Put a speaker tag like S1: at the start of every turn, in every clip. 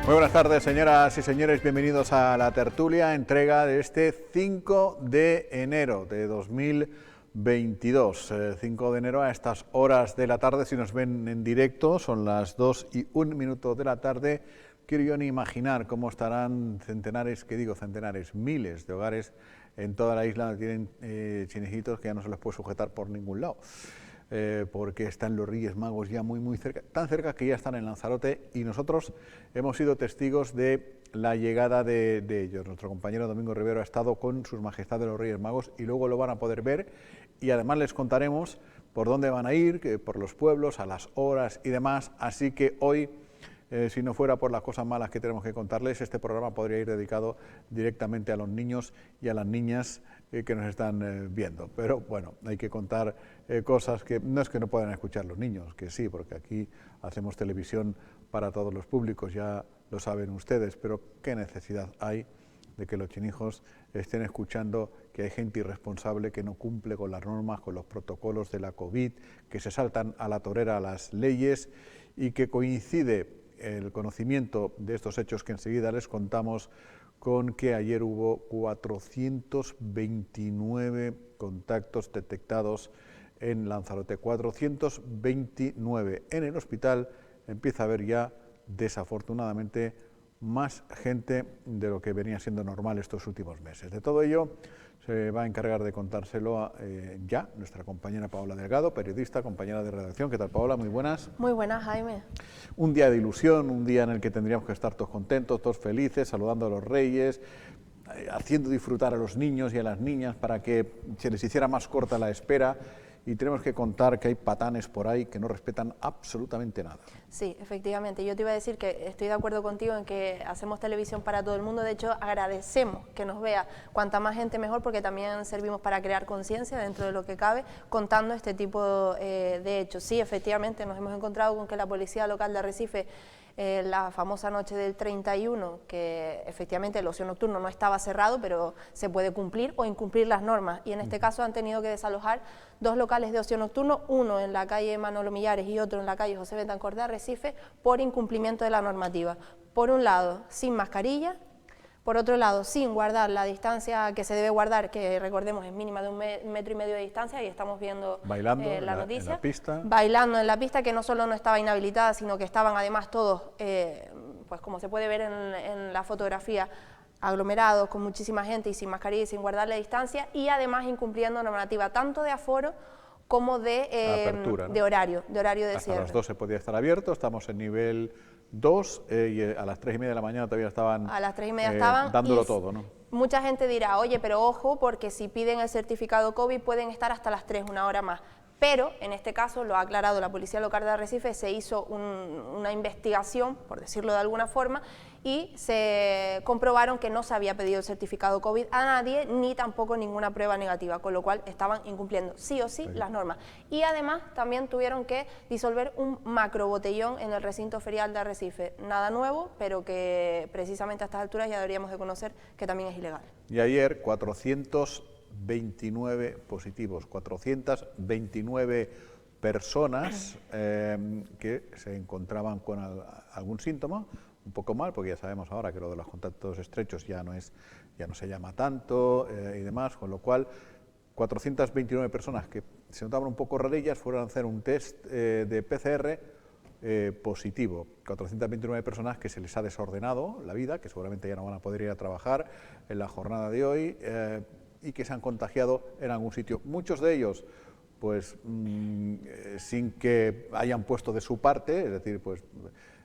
S1: Muy buenas tardes, señoras y señores, bienvenidos a la tertulia, entrega de este 5 de enero de 2022. 5 de enero a estas horas de la tarde, si nos ven en directo, son las 2:01 de la tarde. Quiero yo ni imaginar cómo estarán centenares, ¿qué digo centenares? Miles de hogares en toda la isla donde tienen chinejitos que ya no se les puede sujetar por ningún lado. Porque están los Reyes Magos ya muy cerca, tan cerca que ya están en Lanzarote, y nosotros hemos sido testigos de la llegada de ellos. Nuestro compañero Domingo Rivero ha estado con sus majestades los Reyes Magos y luego lo van a poder ver, y además les contaremos por dónde van a ir, por los pueblos, a las horas y demás. Así que hoy, si no fuera por las cosas malas que tenemos que contarles, este programa podría ir dedicado directamente a los niños y a las niñas que nos están viendo. Pero bueno, hay que contar cosas que no es que no puedan escuchar los niños, que sí, porque aquí hacemos televisión para todos los públicos, ya lo saben ustedes, pero qué necesidad hay de que los chinijos estén escuchando que hay gente irresponsable que no cumple con las normas, con los protocolos de la COVID, que se saltan a la torera las leyes, y que coincide el conocimiento de estos hechos que enseguida les contamos con que ayer hubo 429 contactos detectados en Lanzarote, 429. En el hospital empieza a haber ya, desafortunadamente, más gente de lo que venía siendo normal estos últimos meses. De todo ello se va a encargar de contárselo ya nuestra compañera Paola Delgado, periodista, compañera de redacción. ¿Qué tal, Paola? Muy buenas.
S2: Muy buenas, Jaime.
S1: Un día de ilusión, un día en el que tendríamos que estar todos contentos, todos felices, saludando a los reyes, haciendo disfrutar a los niños y a las niñas para que se les hiciera más corta la espera. Y tenemos que contar que hay patanes por ahí que no respetan absolutamente nada.
S2: Sí, efectivamente. Yo te iba a decir que estoy de acuerdo contigo en que hacemos televisión para todo el mundo. De hecho, agradecemos que nos vea cuanta más gente mejor, porque también servimos para crear conciencia dentro de lo que cabe, contando este tipo de hechos. Sí, efectivamente, nos hemos encontrado con que la Policía Local de Arrecife, la famosa noche del 31, que efectivamente el ocio nocturno no estaba cerrado, pero se puede cumplir o incumplir las normas, y en este caso han tenido que desalojar dos locales de ocio nocturno, uno en la calle Manolo Millares y otro en la calle José Betancor de Arrecife, por incumplimiento de la normativa. Por un lado, sin mascarilla; por otro lado, sin guardar la distancia que se debe guardar, que recordemos es mínima de 1,5 metros de distancia, y estamos viendo
S1: bailando
S2: la noticia,
S1: en la pista.
S2: Bailando en la pista, que no solo no estaba inhabilitada, sino que estaban además todos, pues como se puede ver en la fotografía, aglomerados con muchísima gente y sin mascarilla y sin guardar la distancia, y además incumpliendo normativa tanto de aforo como de
S1: apertura, ¿no?
S2: de horario de
S1: Hasta
S2: cierre.
S1: las 12 podía estar abierto, estamos en nivel 2 y a las 3:30 de la mañana todavía estaban,
S2: a las 3:30 estaban,
S1: dándolo todo, ¿no?
S2: Mucha gente dirá, oye, pero ojo, porque si piden el certificado COVID pueden estar hasta las 3, una hora más. Pero en este caso, lo ha aclarado la Policía Local de Arrecife, se hizo una investigación, por decirlo de alguna forma, y se comprobaron que no se había pedido el certificado COVID a nadie, ni tampoco ninguna prueba negativa, con lo cual estaban incumpliendo sí o sí las normas. Y además también tuvieron que disolver un macro botellón en el recinto ferial de Arrecife. Nada nuevo, pero que precisamente a estas alturas ya deberíamos de conocer que también es ilegal.
S1: Y ayer 429 positivos, 429 personas que se encontraban con algún síntoma, un poco mal, porque ya sabemos ahora que lo de los contactos estrechos ya no se llama tanto y demás, con lo cual 429 personas que se notaban un poco rarillas fueron a hacer un test de PCR positivo. 429 personas que se les ha desordenado la vida, que seguramente ya no van a poder ir a trabajar en la jornada de hoy y que se han contagiado en algún sitio. Muchos de ellos pues sin que hayan puesto de su parte, es decir, pues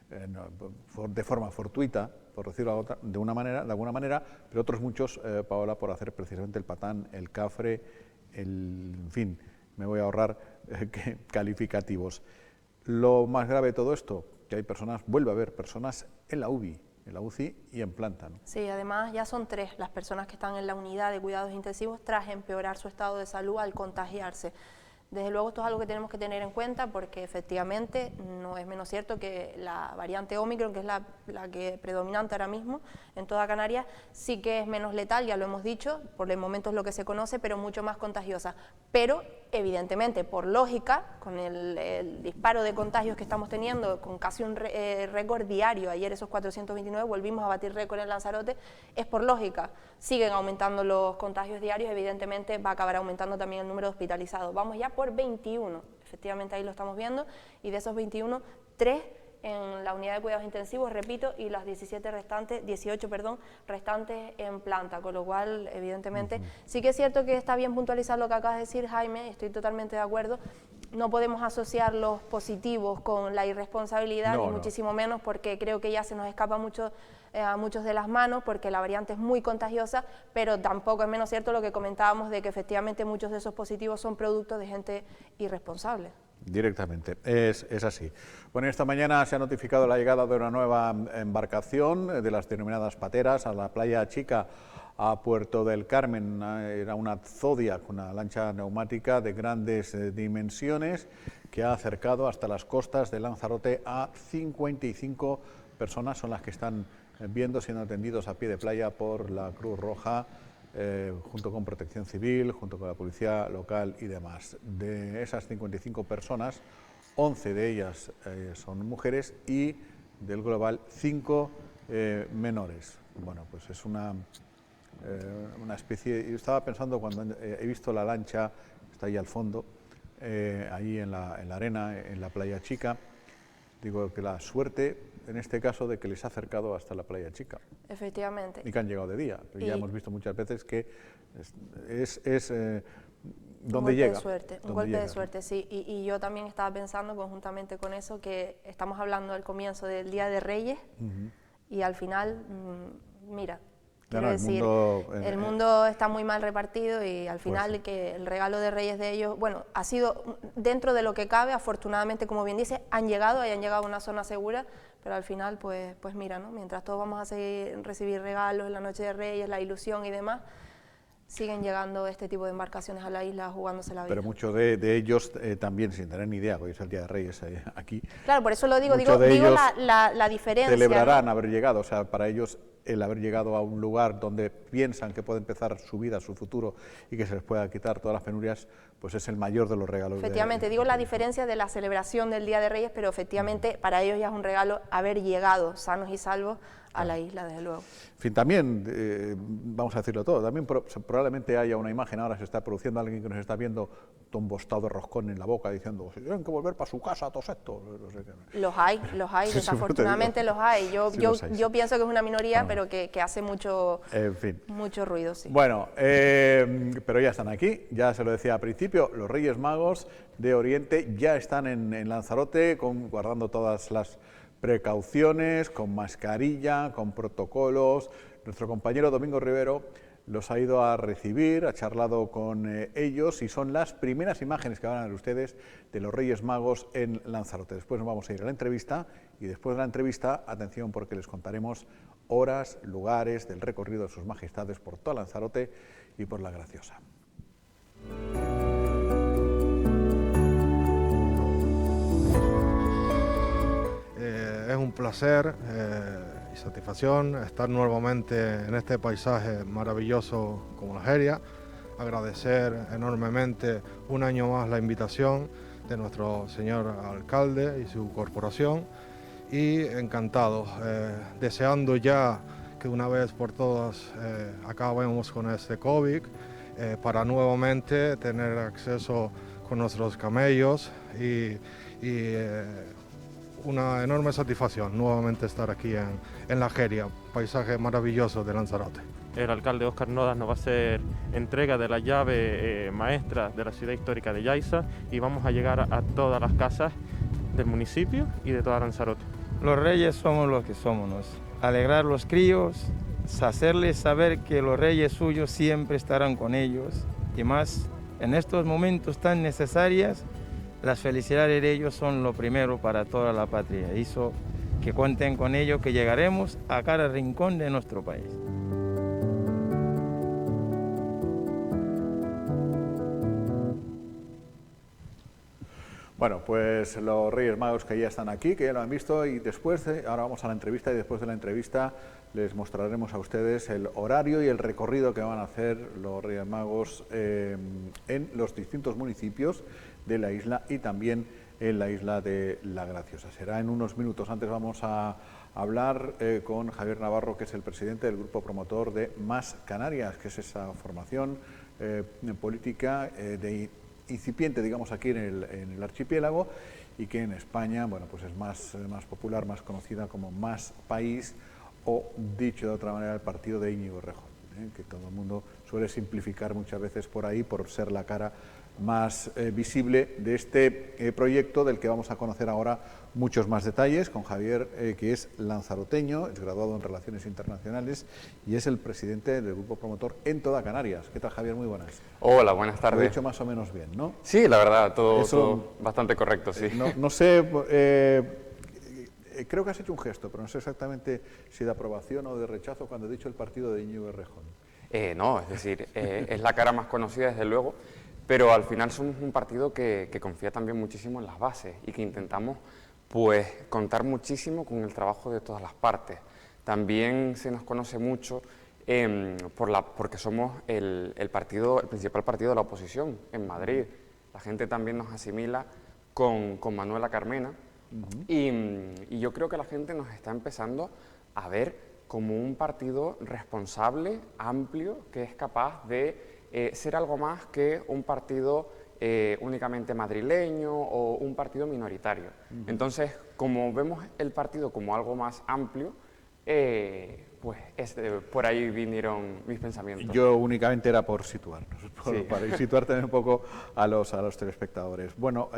S1: de forma fortuita, por decirlo de alguna manera, pero otros muchos, Paola, por hacer precisamente el patán, el cafre, en fin, me voy a ahorrar calificativos. Lo más grave de todo esto, que hay personas, vuelve a haber personas en la UCI y en planta, ¿no?
S2: Sí, además ya son 3 las personas que están en la unidad de cuidados intensivos tras empeorar su estado de salud al contagiarse. Desde luego esto es algo que tenemos que tener en cuenta, porque efectivamente no es menos cierto que la variante Ómicron, que es la que predominante ahora mismo en toda Canarias, sí que es menos letal, ya lo hemos dicho, por el momento es lo que se conoce, pero mucho más contagiosa. Pero evidentemente, por lógica, con el disparo de contagios que estamos teniendo, con casi un récord diario, ayer esos 429, volvimos a batir récord en Lanzarote, es por lógica. Siguen aumentando los contagios diarios, evidentemente va a acabar aumentando también el número de hospitalizados. Vamos ya por 21, efectivamente ahí lo estamos viendo, y de esos 21, 3 en la unidad de cuidados intensivos, repito, y las 18 restantes en planta, con lo cual, evidentemente, sí que es cierto que está bien puntualizar lo que acabas de decir, Jaime, estoy totalmente de acuerdo. No podemos asociar los positivos con la irresponsabilidad, ni muchísimo menos, porque creo que ya se nos escapa mucho a muchos de las manos, porque la variante es muy contagiosa, pero tampoco es menos cierto lo que comentábamos de que efectivamente muchos de esos positivos son producto de gente irresponsable.
S1: Directamente, es así. Bueno, esta mañana se ha notificado la llegada de una nueva embarcación de las denominadas pateras a la playa Chica, a Puerto del Carmen. Era una Zodiac, una lancha neumática de grandes dimensiones que ha acercado hasta las costas de Lanzarote a 55 personas, son las que están siendo atendidos a pie de playa por la Cruz Roja, junto con Protección Civil, junto con la Policía Local y demás. De esas 55 personas, 11 de ellas son mujeres y del global 5 menores. Bueno, pues es una especie... Yo estaba pensando cuando he visto la lancha, está ahí al fondo, ahí en la arena, en la playa Chica, digo que la suerte en este caso de que les ha acercado hasta la playa Chica.
S2: Efectivamente.
S1: Y que han llegado de día. Ya hemos visto muchas veces que es donde llega.
S2: Un golpe de suerte, sí. Y yo también estaba pensando conjuntamente con eso que estamos hablando del comienzo del Día de Reyes y al final, mira, quiero decir, el mundo está muy mal repartido y al final pues, que el regalo de Reyes de ellos, bueno, ha sido dentro de lo que cabe, afortunadamente, como bien dice, han llegado a una zona segura, pero al final, pues mira, ¿no? Mientras todos vamos a seguir recibir regalos en la noche de Reyes, la ilusión y demás, siguen llegando este tipo de embarcaciones a la isla jugándose la vida.
S1: Pero muchos de ellos también, sin tener ni idea, porque es el Día de Reyes aquí.
S2: Claro, por eso lo digo la diferencia.
S1: Celebrarán, ¿no?, haber llegado, o sea, para ellos el haber llegado a un lugar donde piensan que puede empezar su vida, su futuro y que se les pueda quitar todas las penurias, pues es el mayor de los regalos.
S2: Efectivamente, digo la diferencia de la celebración del Día de Reyes, pero efectivamente para ellos ya es un regalo haber llegado sanos y salvos a la isla, desde luego.
S1: En fin, también, vamos a decirlo todo, también probablemente haya una imagen, ahora se está produciendo alguien que nos está viendo tombostado de roscón en la boca diciendo, si tienen que volver para su casa, todos estos. No sé qué.
S2: Los hay, desafortunadamente los hay. Yo pienso que es una minoría, pero que hace mucho, mucho ruido, sí.
S1: Bueno, pero ya están aquí, ya se lo decía al principio, los Reyes Magos de Oriente ya están en Lanzarote, guardando todas las precauciones, con mascarilla, con protocolos. Nuestro compañero Domingo Rivero los ha ido a recibir, ha charlado con ellos y son las primeras imágenes que van a ver ustedes de los Reyes Magos en Lanzarote. Después nos vamos a ir a la entrevista y después de la entrevista, atención porque les contaremos horas, lugares del recorrido de sus majestades por toda Lanzarote y por La Graciosa.
S3: Es un placer y satisfacción estar nuevamente en este paisaje maravilloso como la Jeria. Agradecer enormemente un año más la invitación de nuestro señor alcalde y su corporación y encantados, deseando ya que una vez por todas acabemos con este COVID para nuevamente tener acceso con nuestros camellos y una enorme satisfacción nuevamente estar aquí en La Jeria, paisaje maravilloso de Lanzarote.
S4: El alcalde Óscar Nodas nos va a hacer entrega de la llave maestra de la ciudad histórica de Yaiza y vamos a llegar a todas las casas del municipio y de toda Lanzarote.
S5: Los reyes somos los que somos, alegrar los críos, hacerles saber que los reyes suyos siempre estarán con ellos y más en estos momentos tan necesarios. Las felicidades de ellos son lo primero para toda la patria. Hizo que cuenten con ello, que llegaremos a cada rincón de nuestro país.
S1: Bueno, pues los Reyes Magos que ya están aquí, que ya lo han visto, y ahora vamos a la entrevista, y después de la entrevista les mostraremos a ustedes el horario y el recorrido que van a hacer los Reyes Magos en los distintos municipios de la isla y también en la isla de La Graciosa. Será en unos minutos. Antes vamos a hablar con Javier Navarro, que es el presidente del grupo promotor de Más Canarias, que es esa formación política de incipiente, digamos, aquí en el archipiélago, y que en España, bueno, pues es más popular, más conocida como Más País, o dicho de otra manera, el partido de Íñigo Errejón, que todo el mundo suele simplificar muchas veces por ahí, por ser la cara más visible de este proyecto, del que vamos a conocer ahora muchos más detalles con Javier, que es lanzaroteño, es graduado en Relaciones Internacionales y es el presidente del grupo promotor en toda Canarias. ¿Qué tal, Javier? Muy buenas.
S6: Hola, buenas tardes.
S1: Lo he hecho más o menos bien, ¿no?
S6: Sí, la verdad, todo bastante correcto, sí.
S1: No sé, creo que has hecho un gesto, pero no sé exactamente si de aprobación o de rechazo cuando he dicho el partido de Íñigo Errejón.
S6: No, es decir, es la cara más conocida, desde luego, pero al final somos un partido que confía también muchísimo en las bases y que intentamos, pues, contar muchísimo con el trabajo de todas las partes. También se nos conoce mucho porque somos el principal partido de la oposición en Madrid. La gente también nos asimila con Manuela Carmena, y yo creo que la gente nos está empezando a ver como un partido responsable, amplio, que es capaz de ser algo más que un partido únicamente madrileño o un partido minoritario. Entonces, como vemos el partido como algo más amplio, pues por ahí vinieron mis pensamientos.
S1: Yo únicamente era por situarnos,
S6: Sí.
S1: para situar también un poco a los telespectadores. Bueno,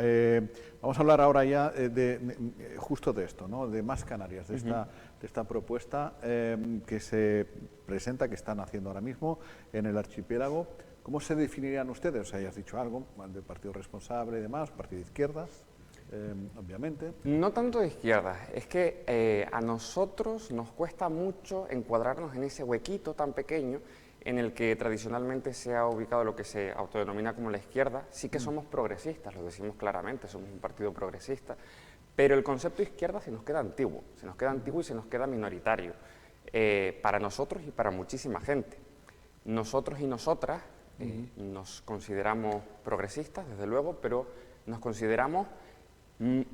S1: vamos a hablar ahora ya justo de esto, ¿no? De Más Canarias, de esta propuesta que se presenta, que están haciendo ahora mismo en el archipiélago. ¿Cómo se definirían ustedes? O sea, ya has dicho algo, de partido responsable y demás, partido de izquierdas, obviamente.
S6: No tanto de izquierdas, es que a nosotros nos cuesta mucho encuadrarnos en ese huequito tan pequeño en el que tradicionalmente se ha ubicado lo que se autodenomina como la izquierda. Sí que somos progresistas, lo decimos claramente, somos un partido progresista, pero el concepto de izquierda se nos queda antiguo y se nos queda minoritario, para nosotros y para muchísima gente. Nosotros y nosotras nos consideramos progresistas, desde luego, pero nos consideramos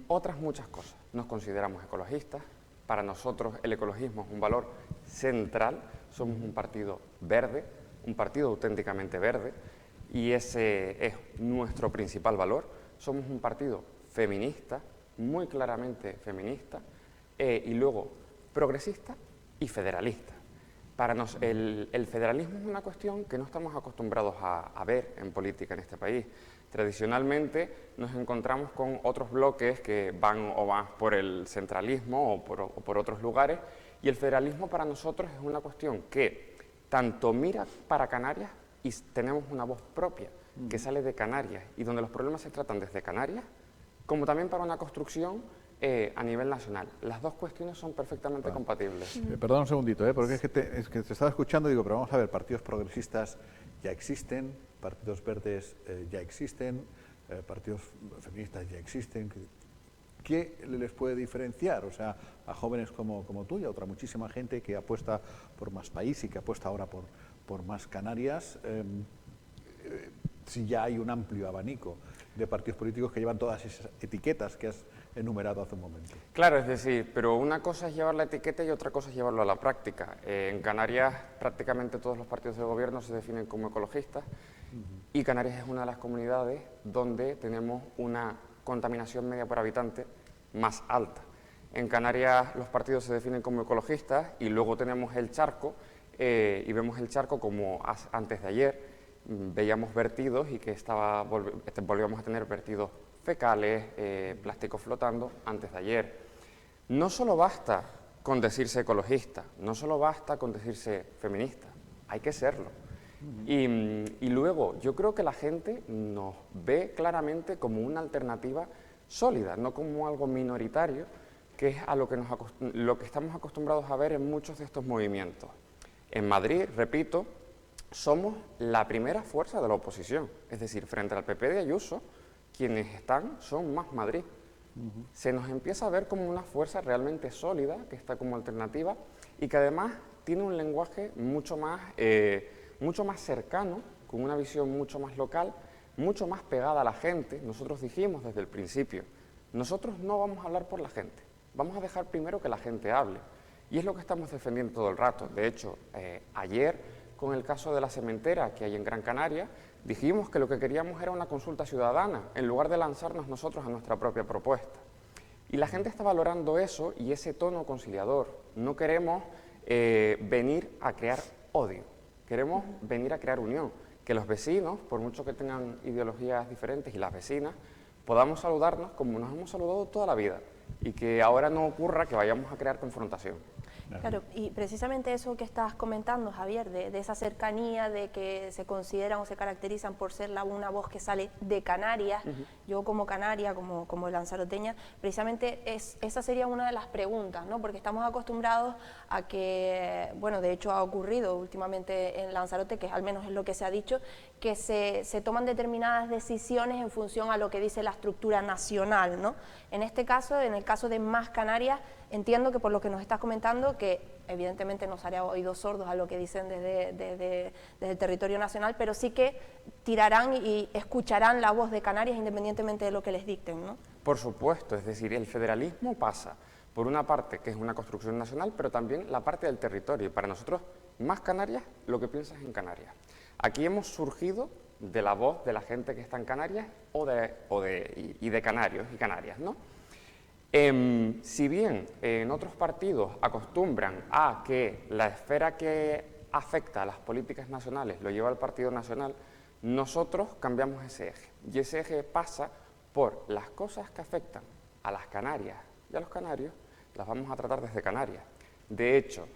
S6: otras muchas cosas. Nos consideramos ecologistas. Para nosotros el ecologismo es un valor central. Somos un partido verde, un partido auténticamente verde, y ese es nuestro principal valor. Somos un partido feminista, muy claramente feminista, y luego progresista y federalista. Para nosotros el federalismo es una cuestión que no estamos acostumbrados a ver en política en este país. Tradicionalmente nos encontramos con otros bloques que van o más por el centralismo o por otros lugares, y el federalismo para nosotros es una cuestión que tanto mira para Canarias y tenemos una voz propia que sale de Canarias y donde los problemas se tratan desde Canarias, como también para una construcción a nivel nacional. Las dos cuestiones son perfectamente compatibles.
S1: Perdón un segundito, porque es que te estaba escuchando y digo, pero vamos a ver, partidos progresistas ya existen, partidos verdes ya existen, partidos feministas ya existen. ¿Qué les puede diferenciar? O sea, a jóvenes como tú y a otra muchísima gente que apuesta por Más País y que apuesta ahora por Más Canarias, si ya hay un amplio abanico de partidos políticos que llevan todas esas etiquetas que has enumerado hace un momento.
S6: Claro, es decir, pero una cosa es llevar la etiqueta y otra cosa es llevarlo a la práctica. En Canarias prácticamente todos los partidos de gobierno se definen como ecologistas, y Canarias es una de las comunidades donde tenemos una contaminación media por habitante más alta. En Canarias los partidos se definen como ecologistas y luego tenemos el charco, y vemos el charco como antes de ayer. Veíamos vertidos y que volvíamos a tener vertidos fecales, plásticos flotando antes de ayer. No solo basta con decirse ecologista, no solo basta con decirse feminista, hay que serlo. Y luego yo creo que la gente nos ve claramente como una alternativa sólida, no como algo minoritario, que es a lo que estamos acostumbrados a ver en muchos de estos movimientos. En Madrid, repito, somos la primera fuerza de la oposición, es decir, frente al PP de Ayuso, quienes están son Más Madrid. Se nos empieza a ver como una fuerza realmente sólida, que está como alternativa y que además tiene un lenguaje mucho más cercano, con una visión mucho más local, mucho más pegada a la gente. Nosotros dijimos desde el principio, nosotros no vamos a hablar por la gente, vamos a dejar primero que la gente hable. Y es lo que estamos defendiendo todo el rato. De hecho, ayer, con el caso de la cementera que hay en Gran Canaria, dijimos que lo que queríamos era una consulta ciudadana, en lugar de lanzarnos nosotros a nuestra propia propuesta. Y la gente está valorando eso y ese tono conciliador. No queremos venir a crear odio, queremos venir a crear unión. Que los vecinos, por mucho que tengan ideologías diferentes, y las vecinas, podamos saludarnos como nos hemos saludado toda la vida y que ahora no ocurra que vayamos a crear confrontación.
S2: Claro, y precisamente eso que estás comentando, Javier, de esa cercanía, de que se consideran o se caracterizan por ser una voz que sale de Canarias. Yo como canaria, como lanzaroteña, precisamente esa sería una de las preguntas, ¿no? Porque estamos acostumbrados a que, bueno, de hecho ha ocurrido últimamente en Lanzarote, que al menos es lo que se ha dicho, que se toman determinadas decisiones en función a lo que dice la estructura nacional, ¿no? En este caso, en el caso de Más Canarias, entiendo que por lo que nos estás comentando, que evidentemente nos hará oídos sordos a lo que dicen desde el territorio nacional, pero sí que tirarán y escucharán la voz de Canarias independientemente de lo que les dicten, ¿no?
S6: Por supuesto, es decir, el federalismo pasa por una parte que es una construcción nacional, pero también la parte del territorio. Y para nosotros, Más Canarias, lo que piensas en Canarias. Aquí hemos surgido de la voz de la gente que está en Canarias y de canarios y canarias, ¿no? Si bien en otros partidos acostumbran a que la esfera que afecta a las políticas nacionales lo lleva el Partido Nacional, nosotros cambiamos ese eje. Y ese eje pasa por las cosas que afectan a las Canarias y a los canarios, las vamos a tratar desde Canarias. De hecho,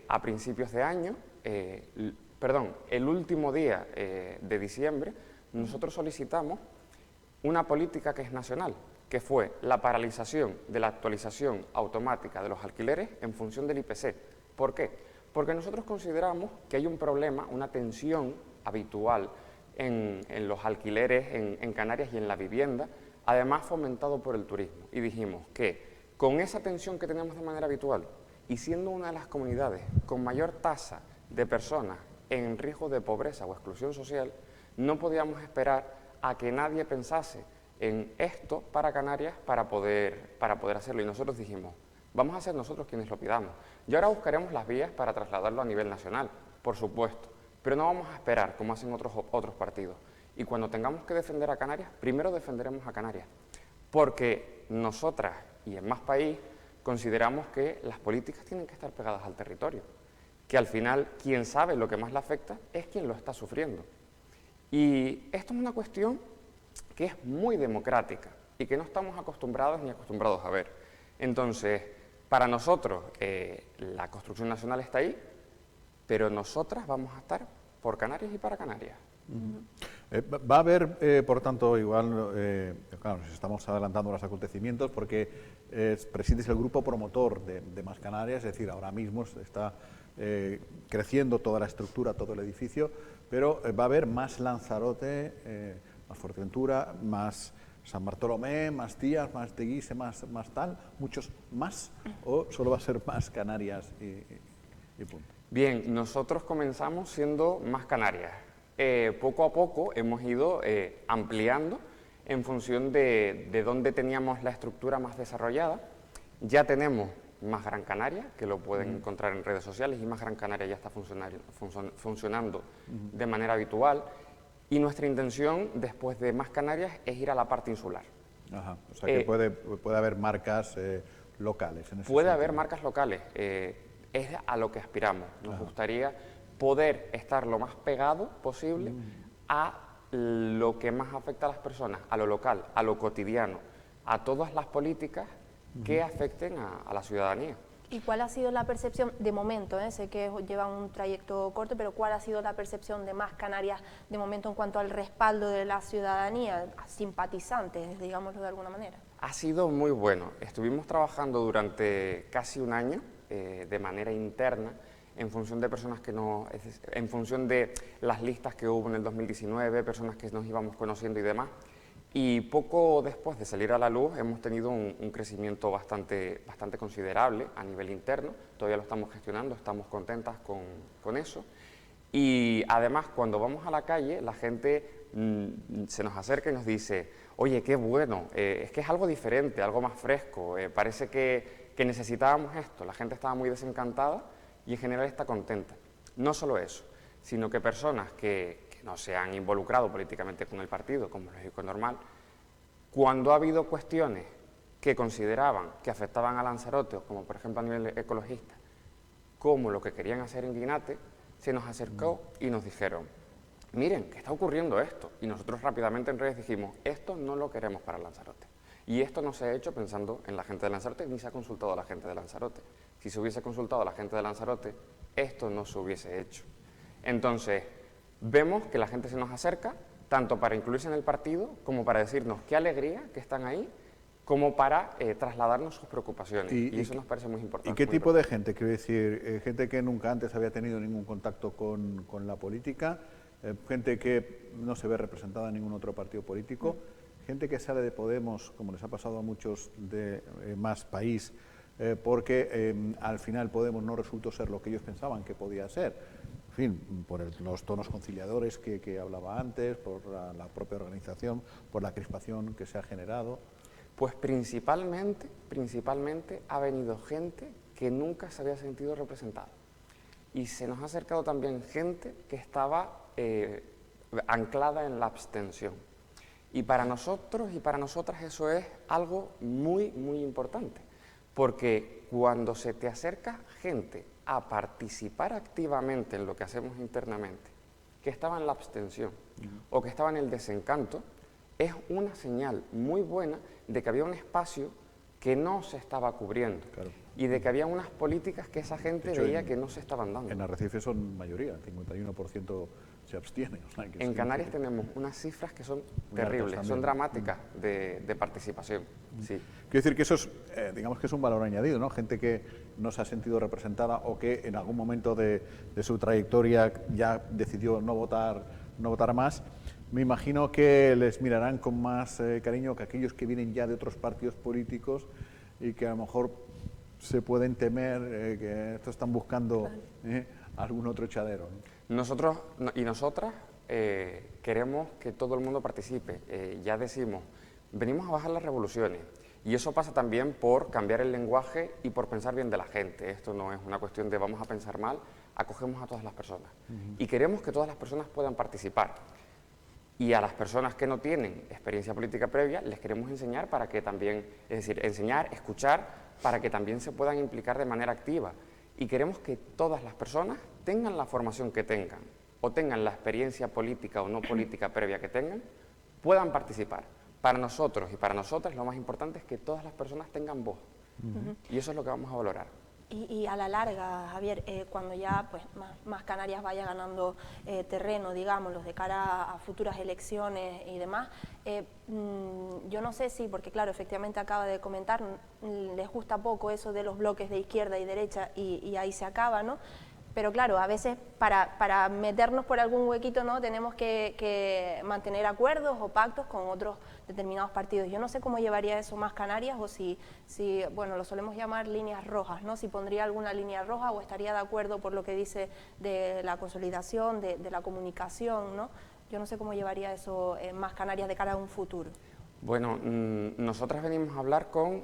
S6: a principios de año, el último día de diciembre, nosotros solicitamos una política que es nacional, que fue la paralización de la actualización automática de los alquileres en función del IPC. ¿Por qué? Porque nosotros consideramos que hay un problema, una tensión habitual en los alquileres en Canarias y en la vivienda, además fomentado por el turismo. Y dijimos que con esa tensión que tenemos de manera habitual y siendo una de las comunidades con mayor tasa de personas en riesgo de pobreza o exclusión social, no podíamos esperar a que nadie pensase en esto para Canarias para poder hacerlo. Y nosotros dijimos, vamos a ser nosotros quienes lo pidamos. Y ahora buscaremos las vías para trasladarlo a nivel nacional, por supuesto, pero no vamos a esperar como hacen otros partidos. Y cuando tengamos que defender a Canarias, primero defenderemos a Canarias, porque nosotras y en Más País consideramos que las políticas tienen que estar pegadas al territorio, que al final quien sabe lo que más le afecta es quien lo está sufriendo. Y esto es una cuestión que es muy democrática y que no estamos acostumbrados ni acostumbrados a ver. Entonces, para nosotros la construcción nacional está ahí, pero nosotras vamos a estar por Canarias y para Canarias.
S1: Va a haber, por tanto, igual, claro, nos estamos adelantando a los acontecimientos porque presides el grupo promotor de Más Canarias, es decir, ahora mismo está creciendo toda la estructura, todo el edificio, pero va a haber más Lanzarote, más Fuerteventura, más San Bartolomé, más Tías, más Teguise, más tal, muchos más, o solo va a ser Más Canarias y punto.
S6: Bien, nosotros comenzamos siendo Más Canarias. Poco a poco hemos ido ampliando en función de dónde teníamos la estructura más desarrollada. Ya tenemos Más Gran Canaria, que lo pueden encontrar en redes sociales, y Más Gran Canaria ya está funcionando de manera habitual. Y nuestra intención, después de Más Canarias, es ir a la parte insular.
S1: Ajá, o sea que puede haber marcas locales. En ese
S6: puede
S1: sentido.
S6: haber marcas locales, es a lo que aspiramos. Nos gustaría poder estar lo más pegado posible a lo que más afecta a las personas, a lo local, a lo cotidiano, a todas las políticas que afecten a la ciudadanía.
S2: ¿Y cuál ha sido la percepción, de momento, sé que lleva un trayecto corto, pero cuál ha sido la percepción de Más Canarias de momento en cuanto al respaldo de la ciudadanía, a simpatizantes, digámoslo de alguna manera?
S6: Ha sido muy bueno. Estuvimos trabajando durante casi un año de manera interna en función de personas en función de las listas que hubo en el 2019, personas que nos íbamos conociendo y demás. Y poco después de salir a la luz hemos tenido un crecimiento bastante considerable a nivel interno, todavía lo estamos gestionando, estamos contentas con eso. Y además, cuando vamos a la calle, la gente se nos acerca y nos dice, oye, qué bueno, es que es algo diferente, algo más fresco, parece que necesitábamos esto. La gente estaba muy desencantada y en general está contenta. No solo eso, sino que personas que no se han involucrado políticamente con el partido, como es lógico y normal, cuando ha habido cuestiones que consideraban que afectaban a Lanzarote, como por ejemplo a nivel ecologista, como lo que querían hacer en Guinate, se nos acercó y nos dijeron, miren, que está ocurriendo esto. Y nosotros rápidamente en redes dijimos, esto no lo queremos para Lanzarote. Y esto no se ha hecho pensando en la gente de Lanzarote, ni se ha consultado a la gente de Lanzarote. Si se hubiese consultado a la gente de Lanzarote, esto no se hubiese hecho. Entonces, vemos que la gente se nos acerca, tanto para incluirse en el partido, como para decirnos qué alegría que están ahí, como para trasladarnos sus preocupaciones. Y eso nos parece muy importante.
S1: ¿Y qué tipo de gente? Quiero decir, gente que nunca antes había tenido ningún contacto con la política, gente que no se ve representada en ningún otro partido político, gente que sale de Podemos, como les ha pasado a muchos de Más País, porque al final Podemos no resultó ser lo que ellos pensaban que podía ser. En fin, por los tonos conciliadores que hablaba antes, por la propia organización, por la crispación que se ha generado.
S6: Pues principalmente ha venido gente que nunca se había sentido representada. Y se nos ha acercado también gente que estaba anclada en la abstención. Y para nosotros y para nosotras eso es algo muy, muy importante, porque cuando se te acerca gente a participar activamente en lo que hacemos internamente, que estaba en la abstención o que estaba en el desencanto, es una señal muy buena de que había un espacio que no se estaba cubriendo, claro, y de que había unas políticas que esa gente veía que no se estaban dando.
S1: En Arrecife son mayoría, el 51% se abstiene. O sea, que
S6: en Canarias tenemos unas cifras que son terribles, son dramáticas de participación. Sí.
S1: Quiero decir que eso es, digamos que es un valor añadido, ¿no? Gente que no se ha sentido representada o que en algún momento de su trayectoria ya decidió no votar más. Me imagino que les mirarán con más cariño que aquellos que vienen ya de otros partidos políticos y que a lo mejor se pueden temer que esto están buscando algún otro echadero, ¿no?
S6: Nosotros y nosotras queremos que todo el mundo participe. Ya decimos, venimos a bajar las revoluciones y eso pasa también por cambiar el lenguaje y por pensar bien de la gente. Esto no es una cuestión de vamos a pensar mal, acogemos a todas las personas y queremos que todas las personas puedan participar. Y a las personas que no tienen experiencia política previa les queremos enseñar para que también, es decir, enseñar, escuchar, para que también se puedan implicar de manera activa. Y queremos que todas las personas tengan la formación que tengan, o tengan la experiencia política o no política previa que tengan, puedan participar. Para nosotros y para nosotras lo más importante es que todas las personas tengan voz. Y eso es lo que vamos a valorar.
S2: Y a la larga, Javier, cuando ya pues, más Canarias vaya ganando terreno, digamos, de cara a futuras elecciones y demás, yo no sé si, porque claro, efectivamente acaba de comentar, les gusta poco eso de los bloques de izquierda y derecha y ahí se acaba, ¿no? Pero claro, a veces para meternos por algún huequito, ¿no?, tenemos que mantener acuerdos o pactos con otros determinados partidos. Yo no sé cómo llevaría eso Más Canarias o si bueno, lo solemos llamar líneas rojas, ¿no? Si pondría alguna línea roja o estaría de acuerdo por lo que dice de la consolidación, de la comunicación, ¿no? Yo no sé cómo llevaría eso Más Canarias de cara a un futuro.
S6: Bueno, nosotras venimos a hablar con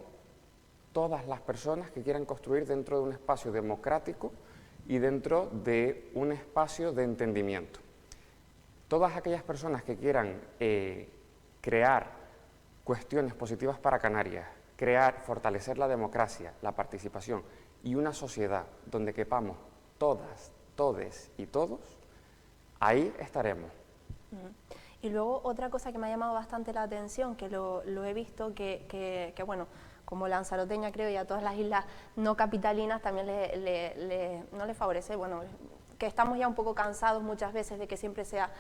S6: todas las personas que quieran construir dentro de un espacio democrático y dentro de un espacio de entendimiento. Todas aquellas personas que quieran crear cuestiones positivas para Canarias, fortalecer la democracia, la participación y una sociedad donde quepamos todas, todes y todos, ahí estaremos.
S2: Y luego otra cosa que me ha llamado bastante la atención, que lo he visto, que bueno, como lanzaroteña creo, y a todas las islas no capitalinas también no les favorece, bueno, que estamos ya un poco cansados muchas veces de que siempre sea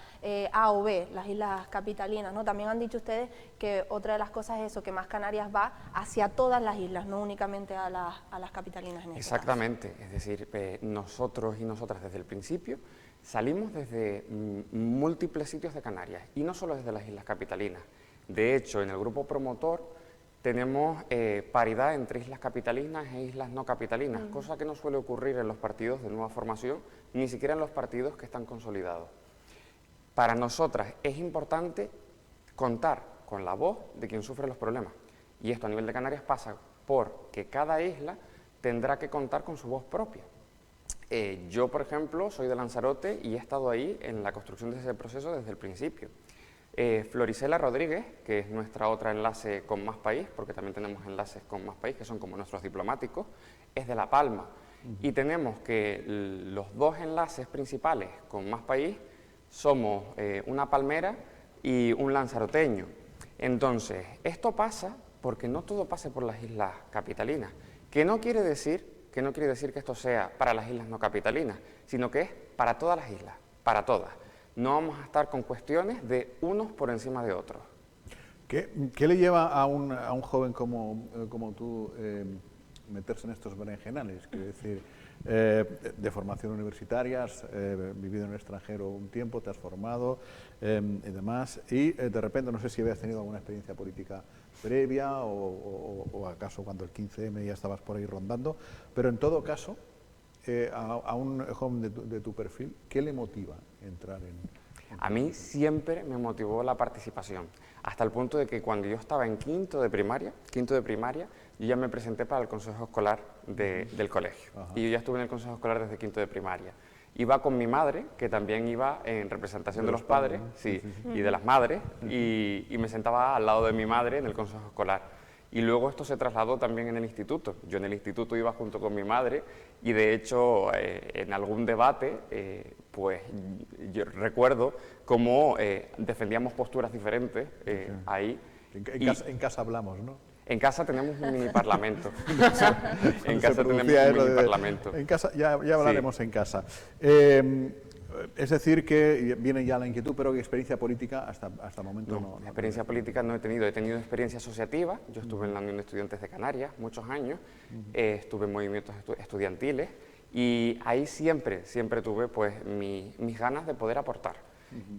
S2: A o B, las islas capitalinas, ¿no? También han dicho ustedes que otra de las cosas es eso, que Más Canarias va hacia todas las islas, no únicamente a las capitalinas en este
S6: Exactamente, caso. Es decir, nosotros y nosotras desde el principio salimos desde múltiples sitios de Canarias, y no solo desde las islas capitalinas. De hecho, en el grupo promotor tenemos paridad entre islas capitalinas e islas no capitalinas, cosa que no suele ocurrir en los partidos de nueva formación, ni siquiera en los partidos que están consolidados. Para nosotras es importante contar con la voz de quien sufre los problemas. Y esto a nivel de Canarias pasa por que cada isla tendrá que contar con su voz propia. Yo, por ejemplo, soy de Lanzarote y he estado ahí en la construcción de ese proceso desde el principio. Florisela Rodríguez, que es nuestra otra enlace con Más País, porque también tenemos enlaces con Más País, que son como nuestros diplomáticos, es de La Palma. Y tenemos que los dos enlaces principales con Más País somos una palmera y un lanzaroteño. Entonces, esto pasa porque no todo pase por las islas capitalinas, que no quiere decir que esto sea para las islas no capitalinas, sino que es para todas las islas, para todas. No vamos a estar con cuestiones de unos por encima de otros.
S1: ¿Qué le lleva a un joven como tú meterse en estos berenjenales? Quiero decir, de formación universitaria, has vivido en el extranjero un tiempo, te has formado y demás, y de repente no sé si habías tenido alguna experiencia política previa o acaso cuando el 15M ya estabas por ahí rondando, pero en todo caso, a un joven de tu perfil, ¿qué le motiva entrar en...?
S6: A mí siempre me motivó la participación, hasta el punto de que cuando yo estaba en quinto de primaria, yo ya me presenté para el consejo escolar del colegio. Ajá. Y yo ya estuve en el consejo escolar desde quinto de primaria. Iba con mi madre, que también iba en representación de los padres, sí, y de las madres, y me sentaba al lado de mi madre en el consejo escolar. Y luego esto se trasladó también en el instituto. Yo en el instituto iba junto con mi madre y de hecho en algún debate pues yo recuerdo cómo defendíamos posturas diferentes ahí.
S1: En casa hablamos, ¿no?
S6: En casa tenemos un mini parlamento. En casa tenemos un mini parlamento.
S1: En casa, ya hablaremos en casa. Es decir, que viene ya la inquietud, pero experiencia política hasta el momento no.
S6: Experiencia política no he tenido experiencia asociativa. Yo estuve en la Unión de Estudiantes de Canarias muchos años, estuve en movimientos estudiantiles y ahí siempre tuve pues mis ganas de poder aportar.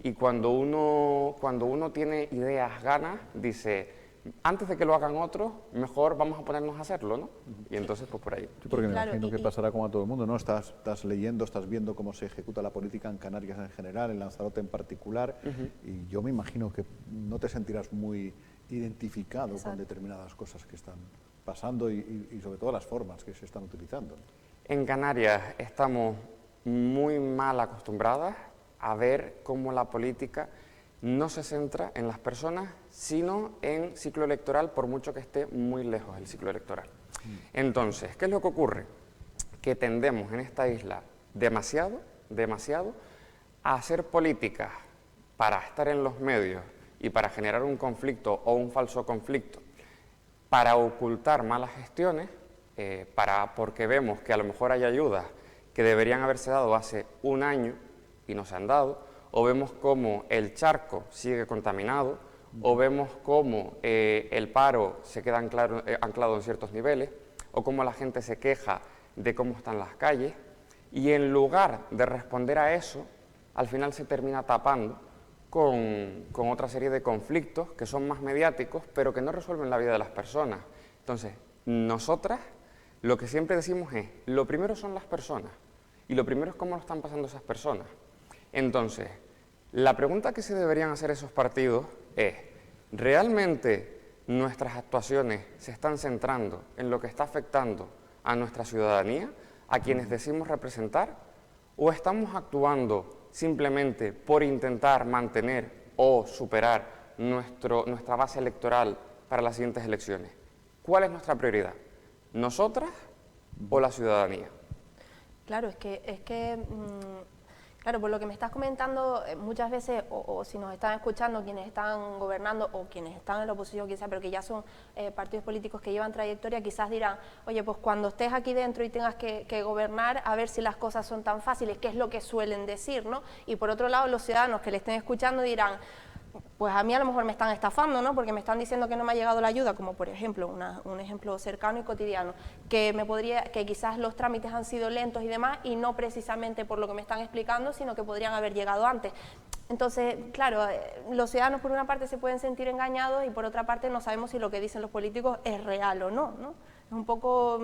S6: Y cuando uno tiene ideas, ganas, dice, antes de que lo hagan otros, mejor vamos a ponernos a hacerlo, ¿no? Y entonces, pues por ahí.
S1: Sí, porque me imagino que pasará como a todo el mundo, ¿no? Estás leyendo, estás viendo cómo se ejecuta la política en Canarias en general, en Lanzarote en particular, y yo me imagino que no te sentirás muy identificado con determinadas cosas que están pasando y sobre todo las formas que se están utilizando.
S6: En Canarias estamos muy mal acostumbradas a ver cómo la política no se centra en las personas, sino en ciclo electoral, por mucho que esté muy lejos el ciclo electoral. Entonces, ¿qué es lo que ocurre? Que tendemos en esta isla demasiado a hacer políticas para estar en los medios y para generar un conflicto o un falso conflicto, para ocultar malas gestiones, porque vemos que a lo mejor hay ayudas que deberían haberse dado hace un año y no se han dado, o vemos cómo el charco sigue contaminado, o vemos cómo el paro se queda anclado en ciertos niveles, o cómo la gente se queja de cómo están las calles, y en lugar de responder a eso, al final se termina tapando con otra serie de conflictos que son más mediáticos, pero que no resuelven la vida de las personas. Entonces, nosotras lo que siempre decimos es, lo primero son las personas, y lo primero es cómo lo están pasando esas personas. Entonces, la pregunta que se deberían hacer esos partidos es, ¿realmente nuestras actuaciones se están centrando en lo que está afectando a nuestra ciudadanía, a quienes decimos representar, o estamos actuando simplemente por intentar mantener o superar nuestra base electoral para las siguientes elecciones? ¿Cuál es nuestra prioridad? ¿Nosotras o la ciudadanía?
S2: Claro, claro, por lo que me estás comentando, muchas veces, o si nos están escuchando quienes están gobernando o quienes están en la oposición, quizás, pero que ya son partidos políticos que llevan trayectoria, quizás dirán, oye, pues cuando estés aquí dentro y tengas que gobernar, a ver si las cosas son tan fáciles, que es lo que suelen decir, ¿no? Y por otro lado, los ciudadanos que le estén escuchando dirán, pues a mí a lo mejor me están estafando, ¿no? Porque me están diciendo que no me ha llegado la ayuda, como por ejemplo, un ejemplo cercano y cotidiano, que quizás los trámites han sido lentos y demás, y no precisamente por lo que me están explicando, sino que podrían haber llegado antes. Entonces, claro, los ciudadanos por una parte se pueden sentir engañados y por otra parte no sabemos si lo que dicen los políticos es real o no, ¿no? Es un poco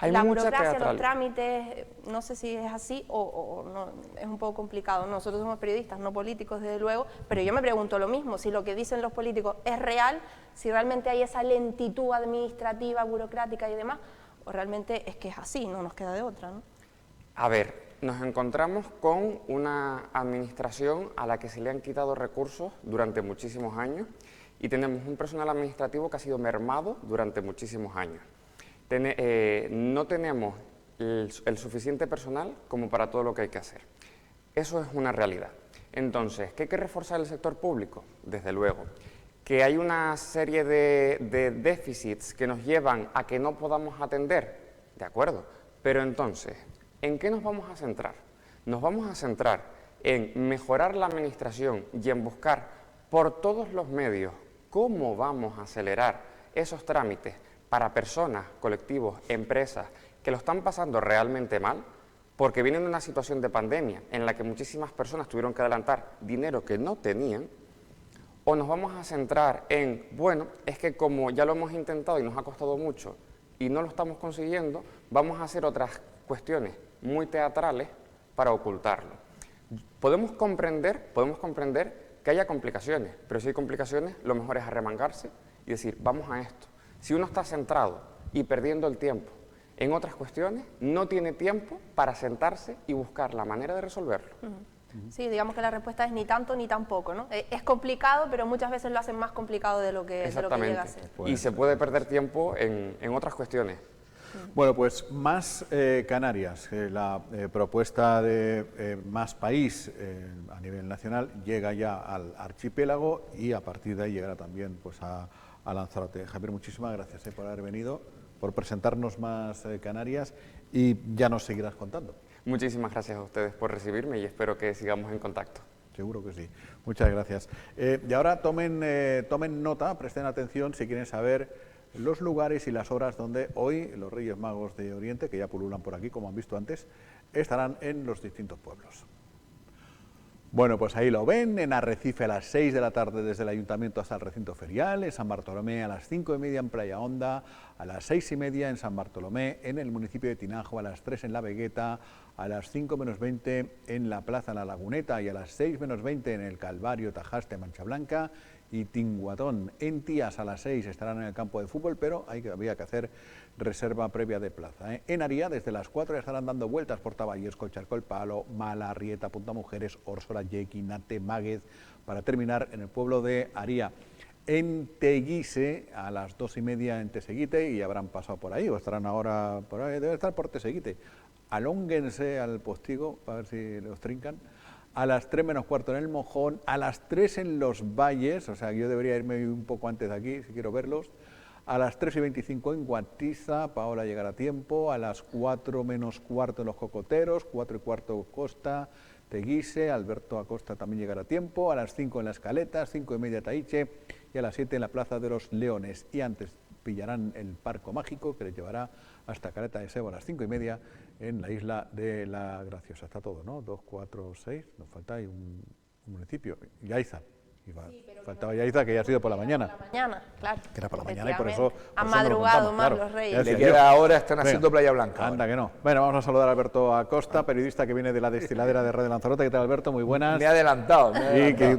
S2: la burocracia, los trámites, no sé si es así o no, es un poco complicado. Nosotros somos periodistas, no políticos desde luego, pero yo me pregunto lo mismo, si lo que dicen los políticos es real, si realmente hay esa lentitud administrativa, burocrática y demás, o realmente es que es así, no nos queda de otra, ¿no?
S6: A ver, nos encontramos con una administración a la que se le han quitado recursos durante muchísimos años y tenemos un personal administrativo que ha sido mermado durante muchísimos años. No tenemos el suficiente personal como para todo lo que hay que hacer. Eso es una realidad. Entonces, ¿qué hay que reforzar el sector público? Desde luego. ¿Que hay una serie de déficits que nos llevan a que no podamos atender? De acuerdo. Pero entonces, ¿en qué nos vamos a centrar? Nos vamos a centrar en mejorar la administración y en buscar por todos los medios cómo vamos a acelerar esos trámites para personas, colectivos, empresas que lo están pasando realmente mal, porque vienen de una situación de pandemia en la que muchísimas personas tuvieron que adelantar dinero que no tenían, o nos vamos a centrar en, bueno, es que como ya lo hemos intentado y nos ha costado mucho y no lo estamos consiguiendo, vamos a hacer otras cuestiones muy teatrales para ocultarlo. Podemos comprender que haya complicaciones, pero si hay complicaciones, lo mejor es arremangarse y decir, vamos a esto. Si uno está centrado y perdiendo el tiempo en otras cuestiones, no tiene tiempo para sentarse y buscar la manera de resolverlo.
S2: Sí, digamos que la respuesta es ni tanto ni tampoco, ¿no? Es complicado, pero muchas veces lo hacen más complicado de lo que llega a ser.
S6: Y se puede perder tiempo en otras cuestiones.
S1: Bueno, pues más Canarias, la propuesta de más país a nivel nacional llega ya al archipiélago y a partir de ahí llegará también pues a Lanzarote. Javier, muchísimas gracias por haber venido, por presentarnos más Canarias y ya nos seguirás contando.
S6: Muchísimas gracias a ustedes por recibirme y espero que sigamos en contacto.
S1: Seguro que sí. Muchas gracias. Y ahora tomen nota, presten atención si quieren saber los lugares y las horas donde hoy los Reyes Magos de Oriente, que ya pululan por aquí, como han visto antes, estarán en los distintos pueblos. Bueno, pues ahí lo ven, en Arrecife a las 6 de la tarde desde el Ayuntamiento hasta el recinto ferial, en San Bartolomé a las 5:30 en Playa Honda, a las 6:30 en San Bartolomé, en el municipio de Tinajo, a las 3 en La Vegueta, a las 5 menos 20 en la Plaza La Laguneta y a las 6 menos 20 en el Calvario, Tajaste, Mancha Blanca y Tinguatón. En Tías a las 6 estarán en el campo de fútbol, pero había que hacer reserva previa de plaza. En Aría desde las 4 ya estarán dando vueltas por Taballesco, Charco el Palo, Mala, Arrieta, Punta Mujeres, Órsola, Yequi, Nate, Máguez, para terminar en el pueblo de Aría. En Teguise a las 2:30 en Teseguite y habrán pasado por ahí o estarán ahora por ahí, deben estar por Teseguite. Alónguense al Postigo para ver si los trincan. A las 3 menos cuarto en el Mojón, a las 3 en Los Valles, o sea, yo debería irme un poco antes de aquí si quiero verlos. A las 3:25 en Guatiza, Paola llegará a tiempo. A las 4 menos cuarto en Los Cocoteros, 4:15 Costa, Teguise, Alberto Acosta también llegará a tiempo. A las 5 en La Escaleta, 5:30 Taiche y a las 7 en la Plaza de los Leones. Y antes pillarán el Parco Mágico que les llevará hasta Caleta de Sebo a las 5:30 en la isla de La Graciosa. Está todo, ¿no? 2, 4, 6, nos falta ahí un municipio, Yaiza. Faltaba Yaiza, que ya ha sido por la mañana.
S2: Por la mañana, claro.
S1: Que era por la mañana y por eso...
S2: Han madrugado más
S1: claro.
S2: los Reyes.
S7: Le queda ahora, están haciendo Playa Blanca.
S1: Anda que no. Bueno, vamos a saludar a Alberto Acosta, periodista que viene de la destiladera de Red de Lanzarote. ¿Qué tal, Alberto? Muy buenas.
S7: Me he adelantado.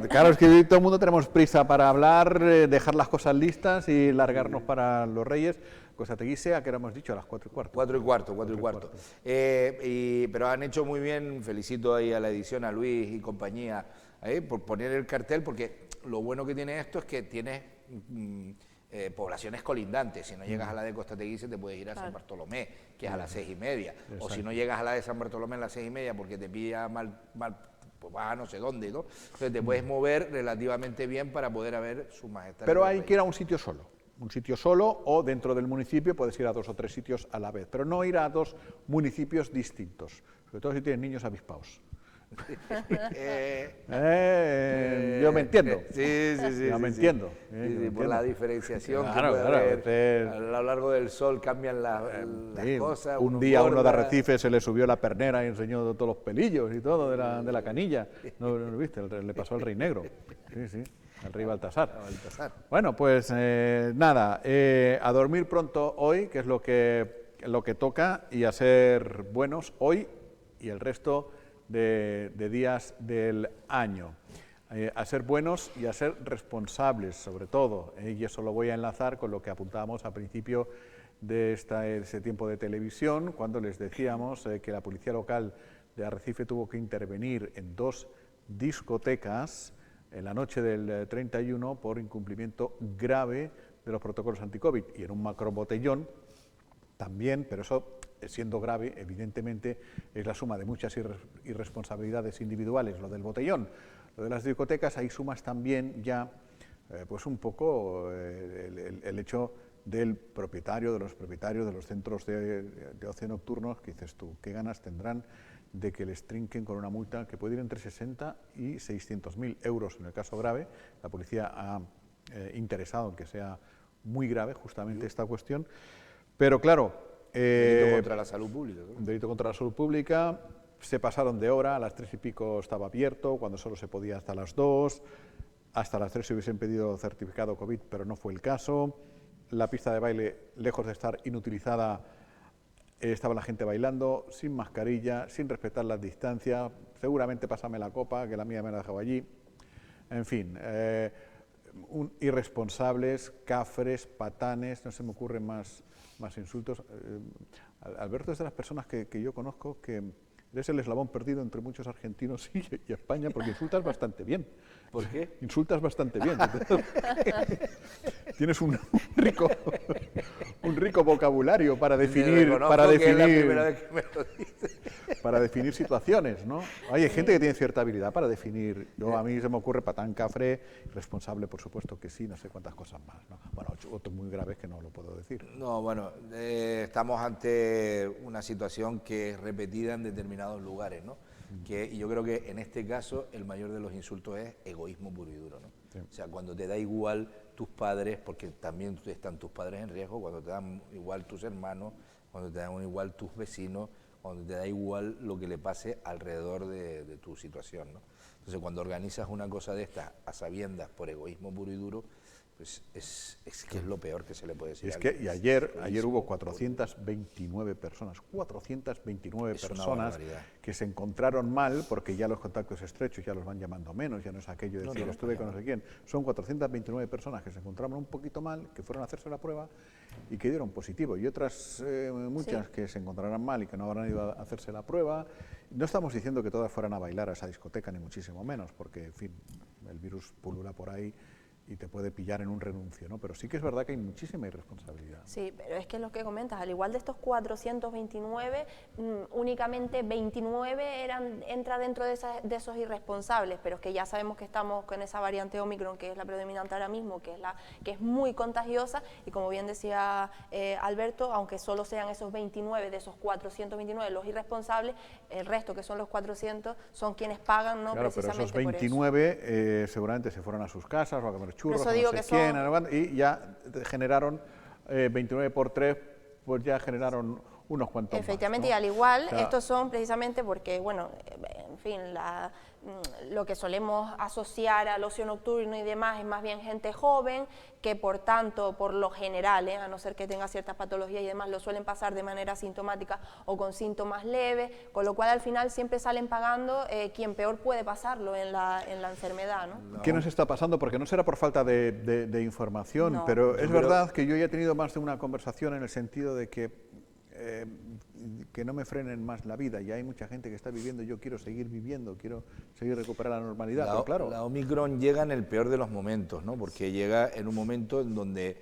S1: Claro, es que hoy todo el mundo tenemos prisa para hablar, dejar las cosas listas y largarnos para los Reyes. Cosa Teguise, ¿a qué hemos dicho? A las 4:15.
S7: 4:15. Pero han hecho muy bien, felicito ahí a la edición, a Luis y compañía, por poner el cartel, porque lo bueno que tiene esto es que tiene poblaciones colindantes. Si no llegas a la de Costa Teguise, te puedes ir a San Bartolomé, que es a las 6:30. O si no llegas a la de San Bartolomé a las 6:30 porque te pilla mal pues vas a no sé dónde, ¿no? Entonces te puedes mover relativamente bien para poder ver su majestad.
S1: Pero hay que ir a un sitio solo o dentro del municipio puedes ir a 2 o 3 sitios a la vez, pero no ir a 2 municipios distintos, sobre todo si tienes niños avispados. Yo me entiendo.
S7: Sí.
S1: Yo me entiendo.
S7: Por la diferenciación
S1: Claro,
S7: que puede
S1: claro,
S7: haber. A lo largo del sol cambian las
S1: Sí,
S7: cosas.
S1: un
S7: uno
S1: día uno de
S7: engorda.
S1: Arrecife se le subió la pernera y enseñó todos los pelillos y todo de la canilla. ¿No lo viste? Le pasó al Rey Negro. Sí, al Rey Baltasar. Bueno, pues nada, a dormir pronto hoy, que es lo que toca, y a ser buenos hoy y el resto de días del año. A ser buenos y a ser responsables, sobre todo, y eso lo voy a enlazar con lo que apuntábamos al principio de ese tiempo de televisión, cuando les decíamos que la policía local de Arrecife tuvo que intervenir en 2 discotecas en la noche del 31 por incumplimiento grave de los protocolos anti-COVID, y en un macrobotellón también, pero eso, siendo grave, evidentemente, es la suma de muchas irresponsabilidades individuales, lo del botellón. Lo de las discotecas, ahí sumas también ya, pues un poco el hecho del propietario, de los propietarios de los centros de ocio nocturnos, que dices tú, ¿qué ganas tendrán de que les trinquen con una multa que puede ir entre 60 y 600.000 euros en el caso grave? La policía ha interesado en que sea muy grave justamente esta cuestión, pero claro...
S7: delito contra la salud pública. ¿No?
S1: Un delito contra la salud pública. Se pasaron de hora, a las 3 y pico estaba abierto, cuando solo se podía hasta las 2, hasta las 3 se hubiesen pedido certificado COVID, pero no fue el caso. La pista de baile, lejos de estar inutilizada, estaba la gente bailando, sin mascarilla, sin respetar las distancias, seguramente pásame la copa, que la mía me la dejaba allí. En fin, irresponsables, cafres, patanes, no se me ocurren más insultos. Alberto es de las personas que yo conozco que eres el eslabón perdido entre muchos argentinos y España, porque insultas bastante bien.
S7: ¿Por qué?
S1: Insultas bastante bien. Tienes un rico vocabulario para definir para definir situaciones, ¿no? Hay gente que tiene cierta habilidad para definir. A mí se me ocurre patán, cafre, responsable, por supuesto que sí, no sé cuántas cosas más, ¿no? Bueno, otros muy graves que no lo puedo decir.
S7: No, bueno, estamos ante una situación que es repetida en determinados lugares, ¿no? Y yo creo que en este caso el mayor de los insultos es egoísmo puro y duro, ¿no? Sí. O sea, cuando te da igual tus padres, porque también están tus padres en riesgo, cuando te dan igual tus hermanos, cuando te dan igual tus vecinos, cuando te da igual lo que le pase alrededor de tu situación, ¿no? Entonces, cuando organizas una cosa de estas a sabiendas por egoísmo puro y duro, pues es que es lo peor que se le puede decir.
S1: Y ayer hubo 429 personas, 429 personas que se encontraron mal, porque ya los contactos estrechos ya los van llamando menos, ya no es aquello de decir estuve con no sé quién. Son 429 personas que se encontraron un poquito mal, que fueron a hacerse la prueba y que dieron positivo, y otras muchas que se encontrarán mal y que no habrán ido a hacerse la prueba. No estamos diciendo que todas fueran a bailar a esa discoteca, ni muchísimo menos, porque, en fin, el virus pulula por ahí y te puede pillar en un renuncio, ¿no? Pero sí que es verdad que hay muchísima irresponsabilidad.
S2: Sí, pero es que lo que comentas, al igual de estos 429, únicamente 29 entra dentro de esos irresponsables, pero es que ya sabemos que estamos con esa variante Omicron, que es la predominante ahora mismo, que es muy contagiosa, y como bien decía Alberto, aunque solo sean esos 29 de esos 429 los irresponsables, el resto, que son los 400, son quienes pagan, ¿no?
S1: Claro,
S2: precisamente
S1: pero esos 29 seguramente se fueron a sus casas o a comer churros,
S2: eso digo
S1: no sé
S2: que
S1: quién,
S2: son...
S1: y ya generaron 29 por 3, pues ya generaron unos cuantos
S2: efectivamente,
S1: más, ¿no?
S2: Y al igual,
S1: o sea,
S2: estos son precisamente porque, bueno, en fin, lo que solemos asociar al ocio nocturno y demás es más bien gente joven, que por tanto, por lo general, a no ser que tenga ciertas patologías y demás, lo suelen pasar de manera asintomática o con síntomas leves, con lo cual al final siempre salen pagando quien peor puede pasarlo en la enfermedad, ¿no?
S1: ¿Qué nos está pasando? Porque no será por falta de información,
S2: No.
S1: pero es verdad que yo ya he tenido más de una conversación en el sentido de que no me frenen más la vida. Ya hay mucha gente que está viviendo, yo quiero seguir viviendo, quiero seguir recuperando la normalidad, pero claro.
S7: La Omicron llega en el peor de los momentos, ¿no? Porque llega en un momento en donde,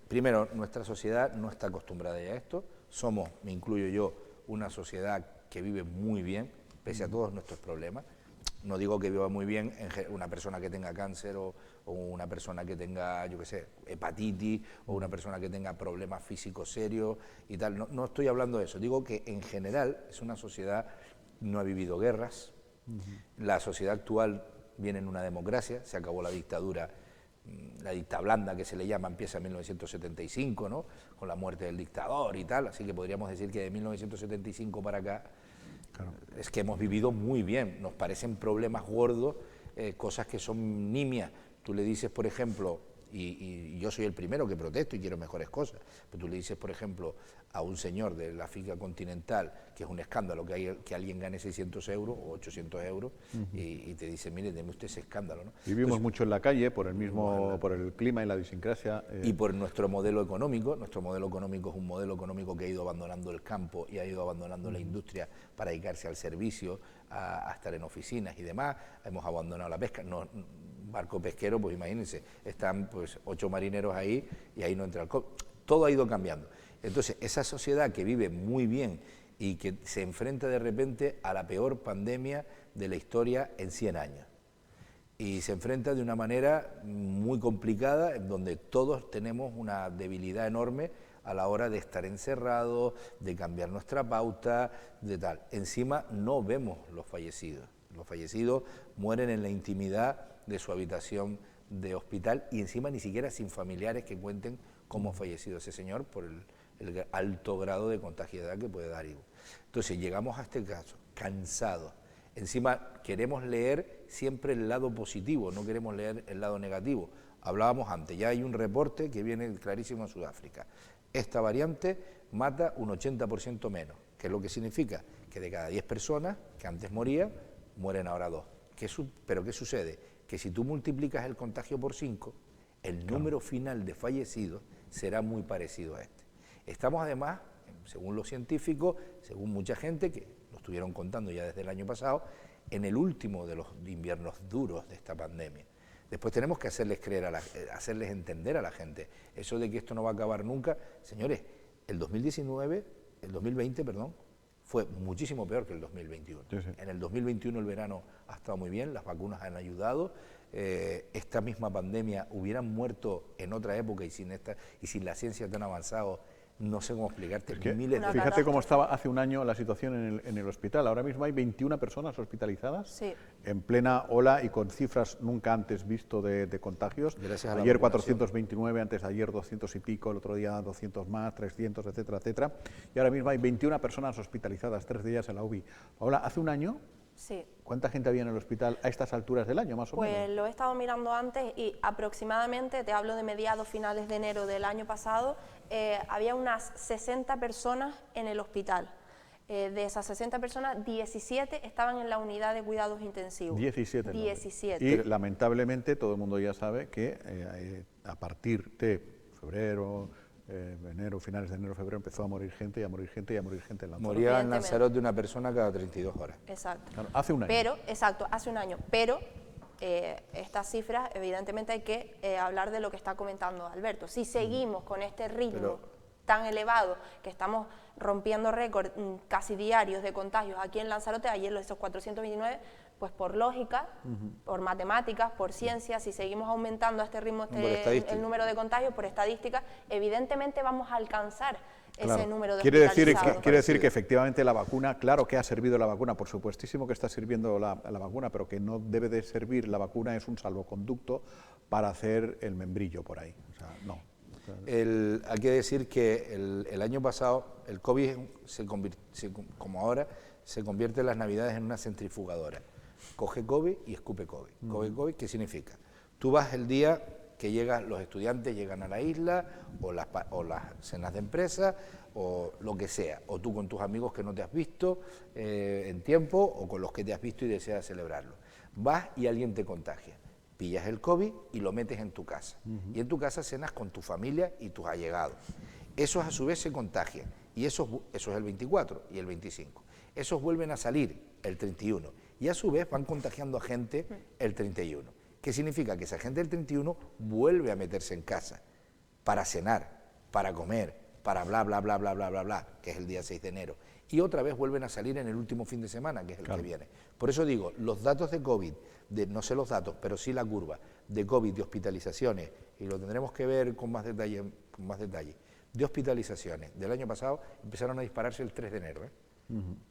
S7: primero, nuestra sociedad no está acostumbrada ya a esto, somos, me incluyo yo, una sociedad que vive muy bien, pese a todos nuestros problemas. No digo que viva muy bien una persona que tenga cáncer o una persona que tenga, yo qué sé, hepatitis o una persona que tenga problemas físicos serios y tal. No estoy hablando de eso. Digo que en general es una sociedad, no ha vivido guerras, La sociedad actual viene en una democracia, se acabó la dictadura, la dicta blanda que se le llama, empieza en 1975, ¿no? Con la muerte del dictador y tal, así que podríamos decir que de 1975 para acá es que hemos vivido muy bien, nos parecen problemas gordos, cosas que son nimias. Tú le dices, por ejemplo, y yo soy el primero que protesto y quiero mejores cosas, pero tú le dices, por ejemplo, a un señor de la África continental, que es un escándalo que alguien gane 600 euros o 800 euros, y te dice, mire, deme usted ese escándalo, ¿no?
S1: Vivimos mucho en la calle por el mismo, por el clima y la idiosincrasia.
S7: Y por nuestro modelo económico es un modelo económico que ha ido abandonando el campo y ha ido abandonando la industria para dedicarse al servicio, a estar en oficinas y demás. Hemos abandonado la pesca. No, barco pesquero, pues imagínense, están pues 8 marineros ahí y ahí no entra el COVID. Todo ha ido cambiando. Entonces, esa sociedad que vive muy bien y que se enfrenta de repente a la peor pandemia de la historia en 100 años. Y se enfrenta de una manera muy complicada, en donde todos tenemos una debilidad enorme a la hora de estar encerrados, de cambiar nuestra pauta, de tal. Encima no vemos los fallecidos. Los fallecidos mueren en la intimidad de su habitación de hospital y encima ni siquiera sin familiares que cuenten cómo ha fallecido ese señor por el alto grado de contagiedad que puede dar. Entonces llegamos a este caso cansados. Encima queremos leer siempre el lado positivo, no queremos leer el lado negativo. Hablábamos antes, ya hay un reporte que viene clarísimo en Sudáfrica. Esta variante mata un 80% menos. ¿Qué es lo que significa? Que de cada 10 personas que antes morían, mueren ahora 2. ¿Pero qué sucede? Que si tú multiplicas el contagio por 5, el número final de fallecidos será muy parecido a este. Estamos además, según los científicos, según mucha gente que lo estuvieron contando ya desde el año pasado, en el último de los inviernos duros de esta pandemia. Después tenemos que hacerles hacerles entender a la gente eso de que esto no va a acabar nunca. Señores, el 2020, fue muchísimo peor que el 2021. Sí. En el 2021 el verano ha estado muy bien, las vacunas han ayudado. Esta misma pandemia hubieran muerto en otra época y sin la ciencia tan avanzada. No sé cómo explicarte.
S1: Fíjate cómo estaba hace un año la situación en el hospital. Ahora mismo hay 21 personas hospitalizadas, sí, en plena ola y con cifras nunca antes visto de contagios. Ayer 429, antes de ayer 200 y pico, el otro día 200 más, 300, etcétera, etcétera. Y ahora mismo hay 21 personas hospitalizadas, 3 de ellas en la UBI. Ahora, hace un año,
S2: sí,
S1: ¿cuánta gente había en el hospital a estas alturas del año, más o menos?
S2: Pues lo he estado mirando antes y aproximadamente, te hablo de mediados, finales de enero del año pasado, había unas 60 personas en el hospital. De esas 60 personas, 17 estaban en la unidad de cuidados intensivos.
S1: 17.
S2: 17.
S1: Y lamentablemente todo el mundo ya sabe que a partir de febrero, enero, finales de enero, febrero, empezó a morir gente y a morir gente y a morir gente en Lanzarote.
S7: Moría en Lanzarote una persona cada 32 horas.
S2: Exacto.
S1: Claro, hace un año.
S2: Pero, exacto, hace un año. Pero estas cifras, evidentemente hay que hablar de lo que está comentando Alberto. Si seguimos con este ritmo tan elevado, que estamos rompiendo récord casi diarios de contagios aquí en Lanzarote, ayer esos 429, pues por lógica, por matemáticas, por ciencia, si seguimos aumentando a este ritmo el número de contagios, por estadística, evidentemente vamos a alcanzar ese número de hospitalizados.
S1: Quiere decir que efectivamente la vacuna, claro que ha servido la vacuna, por supuestísimo que está sirviendo la vacuna, pero que no debe de servir, la vacuna es un salvoconducto para hacer el membrillo por ahí, o sea, no.
S7: Hay que decir que el año pasado el COVID, como ahora, se convierte en las Navidades en una centrifugadora. Coge COVID y escupe COVID. Coge COVID, ¿qué significa? Tú vas el día que los estudiantes llegan a la isla, o las cenas de empresa, o lo que sea, o tú con tus amigos que no te has visto en tiempo, o con los que te has visto y deseas celebrarlo. Vas y alguien te contagia. Pillas el COVID y lo metes en tu casa. Y en tu casa cenas con tu familia y tus allegados. Esos a su vez se contagian. Y eso es el 24 y el 25. Esos vuelven a salir el 31. Y a su vez van contagiando a gente el 31. ¿Qué significa? Que esa gente del 31 vuelve a meterse en casa para cenar, para comer, para bla, bla, bla, bla, bla, bla, bla, que es el día 6 de enero. Y otra vez vuelven a salir en el último fin de semana, que es el que viene. Por eso digo, los datos de COVID, no sé los datos, pero sí la curva de COVID, de hospitalizaciones, y lo tendremos que ver con más detalle, de hospitalizaciones del año pasado, empezaron a dispararse el 3 de enero.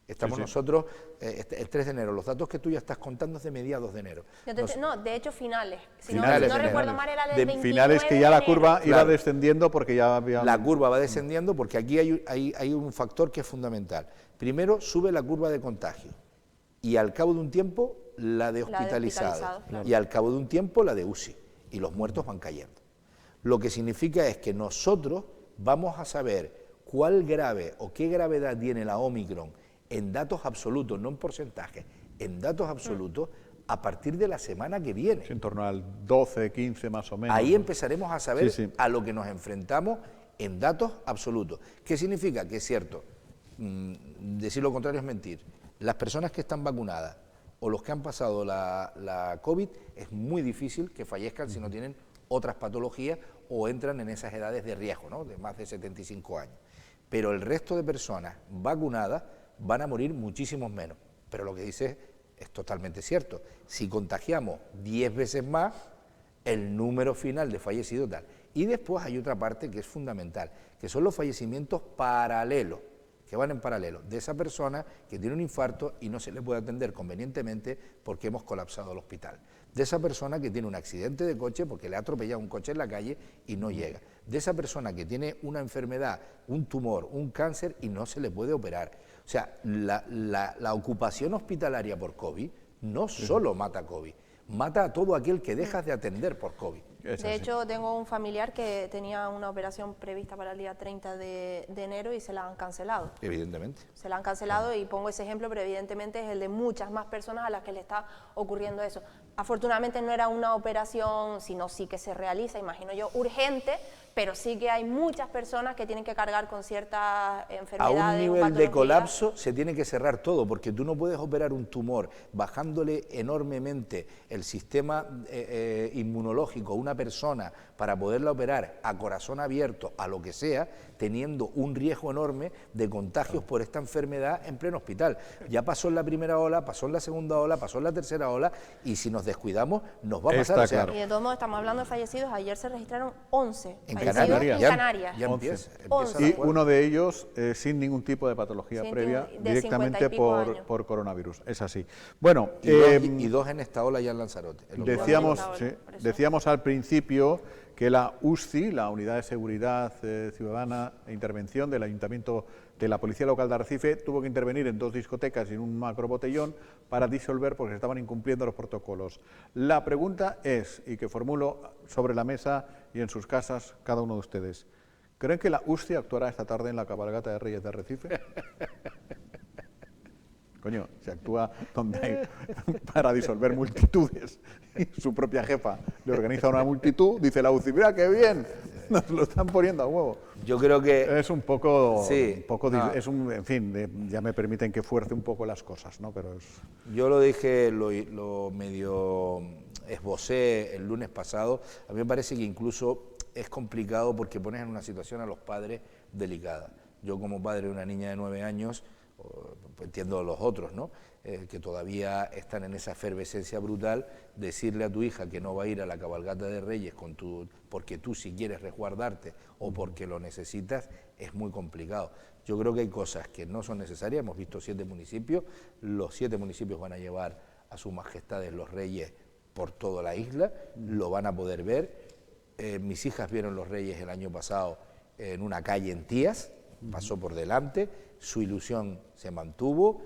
S7: Estamos nosotros, el 3 de enero, los datos que tú ya estás contando es de mediados de enero.
S2: No, de hecho finales. Si
S7: Finales,
S2: no recuerdo mal era del 29
S1: finales que ya la
S2: de enero.
S1: curva iba
S7: Claro.
S1: descendiendo porque ya había...
S7: La curva va descendiendo porque aquí hay un factor que es fundamental. Primero sube la curva de contagio y al cabo de un tiempo la de hospitalizados
S2: claro.
S7: y al cabo de un tiempo la de UCI y los muertos van cayendo. Lo que significa es que nosotros vamos a saber cuál grave o qué gravedad tiene la Omicron en datos absolutos, no en porcentajes, en datos absolutos a partir de la semana que viene.
S1: En torno al 12, 15 más o menos.
S7: Ahí empezaremos a saber
S1: Sí.
S7: a lo que nos enfrentamos en datos absolutos. ¿Qué significa? Que es cierto, decir lo contrario es mentir. Las personas que están vacunadas o los que han pasado la COVID es muy difícil que fallezcan si no tienen otras patologías o entran en esas edades de riesgo, ¿no? De más de 75 años. Pero el resto de personas vacunadas van a morir muchísimos menos. Pero lo que dice es totalmente cierto. Si contagiamos 10 veces más, el número final de fallecidos tal. Y después hay otra parte que es fundamental, que son los fallecimientos paralelos, que van en paralelo, de esa persona que tiene un infarto y no se le puede atender convenientemente porque hemos colapsado el hospital. De esa persona que tiene un accidente de coche porque le ha atropellado un coche en la calle y no llega. De esa persona que tiene una enfermedad, un tumor, un cáncer y no se le puede operar. O sea, la ocupación hospitalaria por COVID no solo mata COVID, mata a todo aquel que dejas de atender por COVID.
S2: De hecho, tengo un familiar que tenía una operación prevista para el día 30 de enero y se la han cancelado.
S7: Evidentemente.
S2: Se la han cancelado y pongo ese ejemplo, pero evidentemente es el de muchas más personas a las que le está ocurriendo eso. Afortunadamente no era una operación, sino sí que se realiza, imagino yo, urgente, pero sí que hay muchas personas que tienen que cargar con ciertas enfermedades.
S7: A un nivel de
S2: patologías.
S7: colapso se tiene que cerrar todo, porque tú no puedes operar un tumor bajándole enormemente el sistema inmunológico a una persona para poderla operar a corazón abierto, a lo que sea, teniendo un riesgo enorme de contagios por esta enfermedad en pleno hospital. Ya pasó en la primera ola, pasó en la segunda ola, pasó en la tercera ola, y si nos descuidamos nos va a pasar.
S1: Está
S7: o sea,
S1: claro.
S2: Y de todos modos estamos hablando de fallecidos, ayer se registraron 11
S7: en
S2: fallecidos
S7: Canarias,
S2: en Canarias.
S7: ya
S1: 11.
S7: empieza
S2: Once.
S7: la
S1: Y
S7: cuarta.
S1: uno de ellos sin ningún tipo de patología
S2: Sin
S1: previa,
S2: de 50 y
S1: directamente
S2: pico años.
S1: por coronavirus. Es así. Bueno,
S7: Y dos en esta ola ya en Lanzarote. En los
S1: decíamos,
S2: Ahora,
S1: sí,
S2: por eso.
S1: decíamos al principio que la USCI, la Unidad de Seguridad Ciudadana e Intervención del Ayuntamiento de la Policía Local de Arrecife, tuvo que intervenir en 2 discotecas y en un macrobotellón para disolver porque se estaban incumpliendo los protocolos. La pregunta es, y que formulo sobre la mesa y en sus casas cada uno de ustedes, ¿creen que la USCI actuará esta tarde en la cabalgata de Reyes de Arrecife? Coño, se actúa donde hay para disolver multitudes. Y su propia jefa le organiza una multitud, dice la UCI, mira qué bien, nos lo están poniendo a huevo.
S7: Yo creo que
S1: Es un poco,
S7: Sí, no.
S1: es un, en fin, ya me permiten que fuerce un poco las cosas, ¿no? Pero es...
S7: yo lo dije, lo medio esbocé el lunes pasado. A mí me parece que incluso es complicado porque pones en una situación a los padres delicada. Yo como padre de una niña de 9 años, entiendo a los otros, ¿no? Que todavía están en esa efervescencia brutal, decirle a tu hija que no va a ir a la cabalgata de Reyes porque tú si quieres resguardarte o porque lo necesitas, es muy complicado. Yo creo que hay cosas que no son necesarias. Hemos visto 7 municipios, los 7 municipios van a llevar a sus majestades los Reyes por toda la isla, lo van a poder ver. Mis hijas vieron los Reyes el año pasado en una calle en Tías, pasó por delante, su ilusión se mantuvo,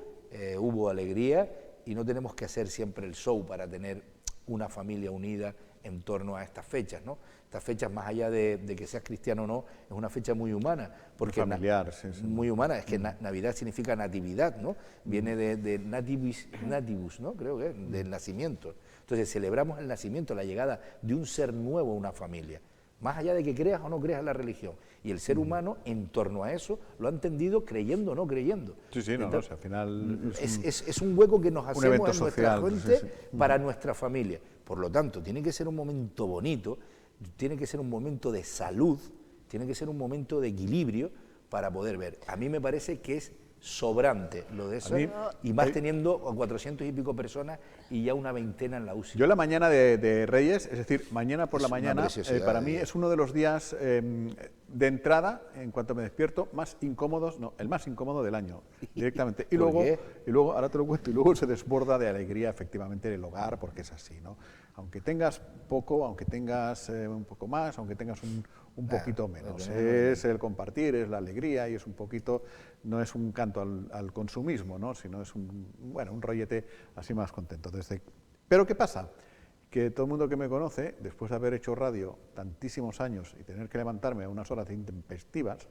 S7: hubo alegría y no tenemos que hacer siempre el show para tener una familia unida en torno a estas fechas, ¿no? Estas fechas, más allá de que seas cristiano o no, es una fecha muy humana. Porque
S1: familiar, sí, sí.
S7: Muy humana, es que Navidad significa natividad, ¿no? Viene de nativus, ¿no? Creo que es, del nacimiento. Entonces celebramos el nacimiento, la llegada de un ser nuevo a una familia. Más allá de que creas o no creas en la religión. Y el ser humano, en torno a eso, lo ha entendido creyendo o no creyendo.
S1: Sí, sí, no,
S7: Entonces,
S1: al final...
S7: es un hueco que nos hacemos
S1: evento
S7: en nuestra
S1: social,
S7: gente
S1: sí, sí.
S7: para nuestra familia. Por lo tanto, tiene que ser un momento bonito, tiene que ser un momento de salud, tiene que ser un momento de equilibrio para poder ver. A mí me parece que es sobrante lo de eso,
S1: A mí-
S7: y más teniendo a 400 y pico personas y ya una veintena en la UCI.
S1: Yo la mañana de Reyes, es decir, mañana por la
S7: Es una
S1: mañana,
S7: preciosidad
S1: para
S7: de
S1: mí
S7: día.
S1: es uno de los días de entrada, en cuanto me despierto, más incómodos, no, el más incómodo del año, directamente. Y
S7: ¿Por
S1: luego,
S7: qué?
S1: y luego, ahora te lo cuento, y luego se desborda de alegría efectivamente el hogar, porque es así, ¿no? Aunque tengas poco, aunque tengas un poco más, aunque tengas un poquito menos. Es el compartir, es la alegría y es un poquito, no es un canto al consumismo, ¿no? Sino es un rollete así más contento. Pero ¿qué pasa? Que todo el mundo que me conoce, después de haber hecho radio tantísimos años y tener que levantarme a unas horas intempestivas,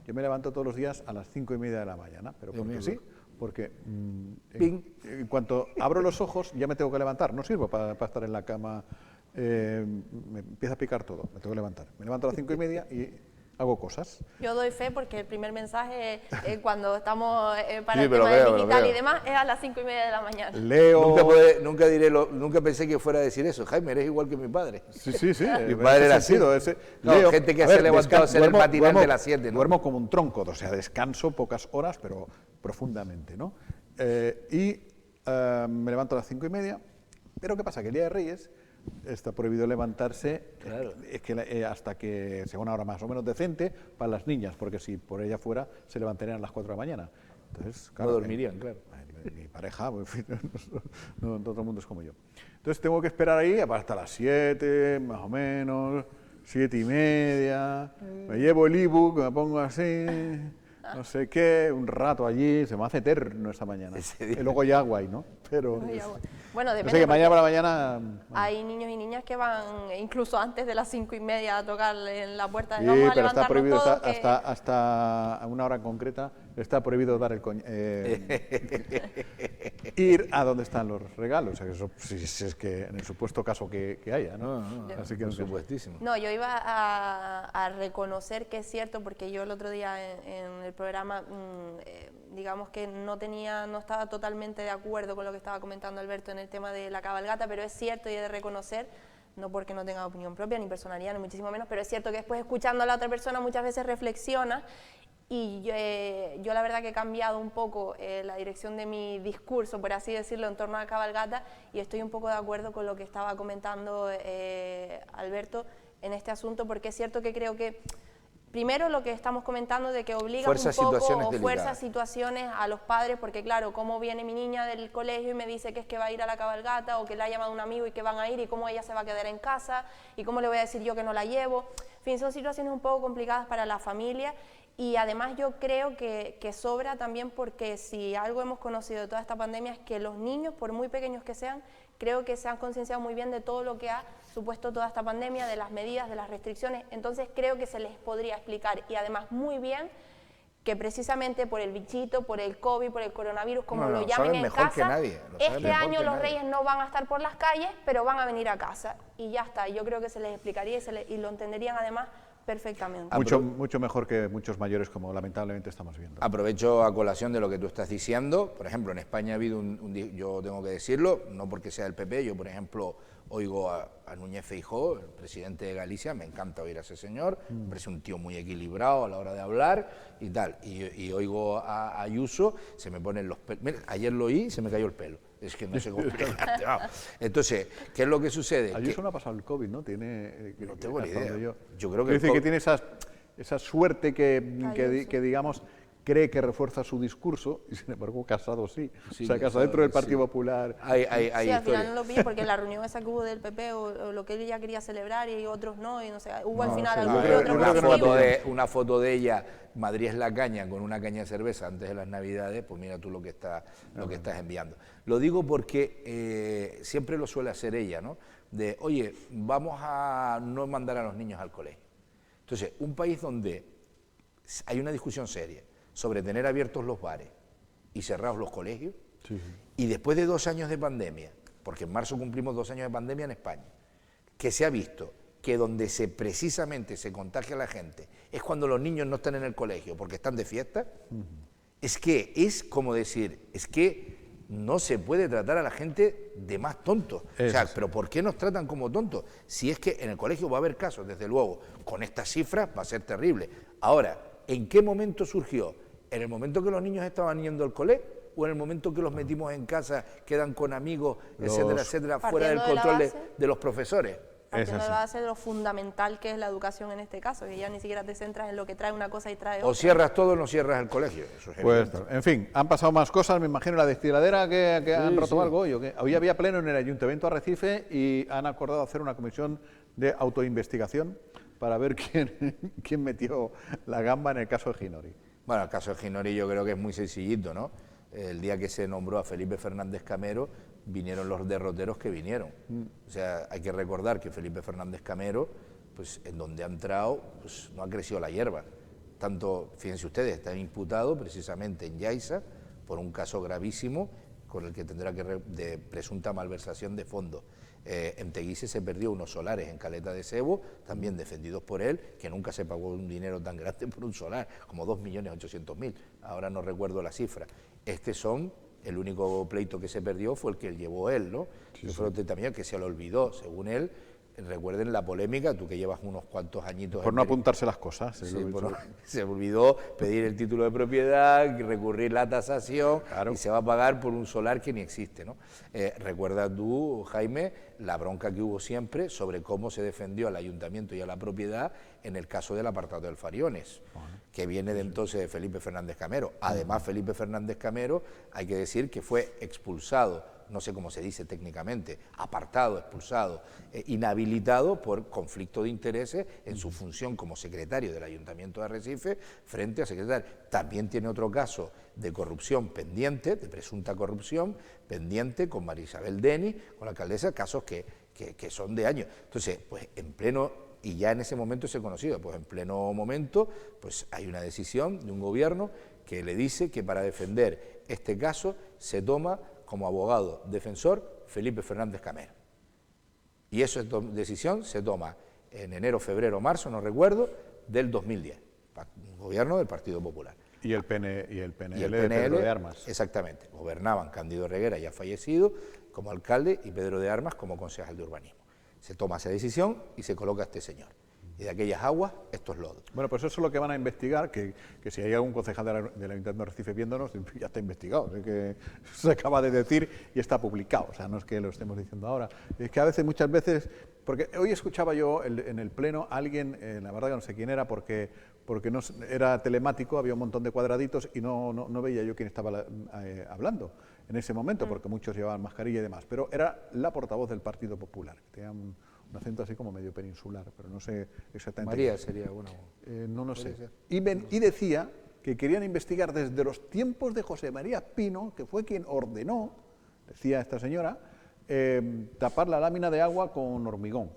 S1: yo me levanto todos los días a las 5:30 de la mañana, pero porque sí, porque en cuanto abro los ojos ya me tengo que levantar, no sirvo para estar en la cama, me empieza a picar todo, me tengo que levantar. Me levanto a las 5:30 y hago cosas.
S2: Yo doy fe porque el primer mensaje cuando estamos para
S7: Sí,
S2: el
S7: pero
S2: tema
S7: lo
S2: digital
S7: veo.
S2: y demás es a las 5:30 de la mañana.
S1: Leo...
S7: Nunca pensé que fuera a decir eso. Jaime, eres igual que mi padre.
S1: Sí, sí, sí.
S7: Mi padre era así. No, gente que se ha levantado a hacer el matinal de las 7, ¿no?
S1: Duermo como un tronco, o sea, descanso pocas horas, pero profundamente, ¿no? Me levanto a las 5:30, pero ¿qué pasa? Que el Día de Reyes está prohibido levantarse hasta que sea una hora más o menos decente para las niñas, porque si por ella fuera se levantarían a las 4 de la mañana. Entonces, claro,
S7: no dormirían, claro.
S1: Mi pareja, en fin, no todo el mundo es como yo. Entonces tengo que esperar ahí hasta las 7, más o menos, 7:30, me llevo el ebook, me pongo así, no sé qué, un rato allí, se me hace eterno esta mañana. Y luego ya guay, ¿no? Pero...
S2: Bueno,
S1: No
S2: depende.
S1: sé, que mañana
S2: porque
S1: por la mañana...
S2: hay niños y niñas que van incluso antes de las 5:30 a tocar en la puerta.
S1: Sí,
S2: Vamos a
S1: pero está
S2: levantarnos
S1: prohibido,
S2: todos, que-
S1: hasta una hora concreta, está prohibido dar ir a donde están los regalos. O sea, eso, si es que en el supuesto caso que haya, ¿no? Así que
S7: Por
S1: no sé.
S7: supuestísimo.
S2: No, yo iba a reconocer que es cierto, porque yo el otro día en el programa, digamos que no estaba totalmente de acuerdo con lo que estaba comentando Alberto en el tema de la cabalgata, pero es cierto y he de reconocer, no porque no tenga opinión propia, ni personalidad, ni muchísimo menos, pero es cierto que después escuchando a la otra persona muchas veces reflexiona. Y yo la verdad que he cambiado un poco la dirección de mi discurso, por así decirlo, en torno a la cabalgata, y estoy un poco de acuerdo con lo que estaba comentando Alberto en este asunto, porque es cierto que creo que, primero lo que estamos comentando de que obliga un poco o fuerza situaciones a los padres, porque claro, cómo viene mi niña del colegio y me dice que es que va a ir a la cabalgata, o que le ha llamado un amigo y que van a ir, y cómo ella se va a quedar en casa, y cómo le voy a decir yo que no la llevo. En fin, son situaciones un poco complicadas para la familia. Y además yo creo que sobra también, porque si algo hemos conocido de toda esta pandemia es que los niños, por muy pequeños que sean, creo que se han concienciado muy bien de todo lo que ha supuesto toda esta pandemia, de las medidas, de las restricciones. Entonces creo que se les podría explicar, y además muy bien, que precisamente por el bichito, por el COVID, por el coronavirus, como lo llamen en casa, este año los reyes no van a estar por las calles, pero van a venir a casa. Y ya está, yo creo que se les explicaría y lo entenderían además perfectamente.
S1: Mucho mejor que muchos mayores, como lamentablemente estamos viendo.
S7: Aprovecho a colación de lo que tú estás diciendo. Por ejemplo, en España ha habido yo tengo que decirlo, no porque sea del PP, yo por ejemplo oigo a Núñez Feijóo, el presidente de Galicia, me encanta oír a ese señor, me parece un tío muy equilibrado a la hora de hablar y tal. Y oigo a Ayuso, se me ponen los pelos. Mira, ayer lo oí y se me cayó el pelo. Es que no sé cómo explicarte. Entonces, ¿qué es lo que sucede?
S1: Ayuso no ha pasado el COVID, ¿no?
S7: No tengo ni idea.
S1: Yo
S7: creo que
S1: dice que tiene esa suerte que digamos, cree que refuerza su discurso, y sin embargo Casado sí. O sea, Casado dentro del Partido Popular.
S7: Hay
S2: sí, al final no lo pillé, porque la reunión esa que hubo del PP o lo que él ya quería celebrar y otros no, y no sé, hubo al final algún otro
S7: una foto de ella, Madrid es la caña, con una caña de cerveza antes de las Navidades, pues mira tú lo que estás enviando. Lo digo porque siempre lo suele hacer ella, ¿no? De, oye, vamos a no mandar a los niños al colegio. Entonces, un país donde hay una discusión seria sobre tener abiertos los bares y cerrados los colegios, y después de 2 años de pandemia, porque en marzo cumplimos 2 años de pandemia en España, que se ha visto que donde precisamente se contagia la gente es cuando los niños no están en el colegio porque están de fiesta, es que es como decir, es que no se puede tratar a la gente de más tontos. O sea, pero ¿por qué nos tratan como tontos? Si es que en el colegio va a haber casos, desde luego, con estas cifras va a ser terrible. Ahora, ¿en qué momento surgió? ¿En el momento que los niños estaban yendo al cole? ¿O en el momento que los metimos en casa, quedan con amigos, etcétera, etcétera, fuera del control de los profesores?
S2: partiendo de
S1: así.
S2: base de lo fundamental que es la educación en este caso, que ya ni siquiera te centras en lo que trae una cosa y trae otra.
S7: O cierras todo o no cierras el colegio. Eso es
S1: Pues,
S7: evidente.
S1: en fin, han pasado más cosas, me imagino la destiladera que han roto
S7: sí.
S1: algo hoy. ¿O qué? Hoy había pleno en el Ayuntamiento de Arrecife y han acordado hacer una comisión de autoinvestigación para ver quién metió la gamba en el caso de Ginori.
S7: Bueno, el caso de Ginori yo creo que es muy sencillito, ¿no? El día que se nombró a Felipe Fernández Camero, vinieron los derroteros que vinieron. O sea, hay que recordar que Felipe Fernández Camero, pues en donde ha entrado, pues no ha crecido la hierba. Tanto, fíjense ustedes, está imputado precisamente en Yaiza por un caso gravísimo con el que tendrá que de presunta malversación de fondos. En Teguise se perdió unos solares en Caleta de Cebo, también defendidos por él, que nunca se pagó un dinero tan grande por un solar, como 2.800.000, ahora no recuerdo la cifra. El único pleito que se perdió fue el que llevó él, ¿no? Sí, fue también que se lo olvidó, según él. Recuerden la polémica, tú que llevas unos cuantos añitos...
S1: Por no apuntarse las cosas.
S7: Sí, se olvidó pedir el título de propiedad, recurrir la tasación, claro, y se va a pagar por un solar que ni existe, ¿no? Recuerda tú, Jaime, la bronca que hubo siempre sobre cómo se defendió al ayuntamiento y a la propiedad en el caso del apartado del Fariones, que viene de entonces de Felipe Fernández Camero. Además, Felipe Fernández Camero, hay que decir que fue expulsado, no sé cómo se dice técnicamente, apartado, expulsado, inhabilitado por conflicto de intereses en su función como secretario del Ayuntamiento de Arrecife frente a secretario. También tiene otro caso de corrupción pendiente, de presunta corrupción pendiente con María Isabel Deni, con la alcaldesa, casos que son de años. Entonces, pues en pleno, y ya en ese momento se conocido, pues en pleno momento, pues hay una decisión de un gobierno que le dice que para defender este caso se toma como abogado defensor Felipe Fernández Camero. Y esa decisión se toma en enero, febrero, marzo, no recuerdo, del 2010, gobierno del Partido Popular.
S1: Y el PNL de Pedro de Armas.
S7: Exactamente, gobernaban Cándido Reguera, ya fallecido, como alcalde, y Pedro de Armas como concejal de urbanismo. Se toma esa decisión y se coloca a este señor. Y de aquellas aguas, estos lodos.
S1: Bueno, pues eso es lo que van a investigar, que si hay algún concejal del Ayuntamiento de Arrecife viéndonos, ya está investigado, es que se acaba de decir y está publicado, o sea, no es que lo estemos diciendo ahora. Es que a veces, muchas veces, porque hoy escuchaba yo en el Pleno a alguien, la verdad que no sé quién era, porque no era telemático, había un montón de cuadraditos y no veía yo quién estaba hablando en ese momento, porque muchos llevaban mascarilla y demás, pero era la portavoz del Partido Popular, que tenía un acento así como medio peninsular, pero no sé exactamente.
S7: María sería una.
S1: No lo sé. Y decía que querían investigar desde los tiempos de José María Pino, que fue quien ordenó, decía esta señora, tapar la lámina de agua con hormigón.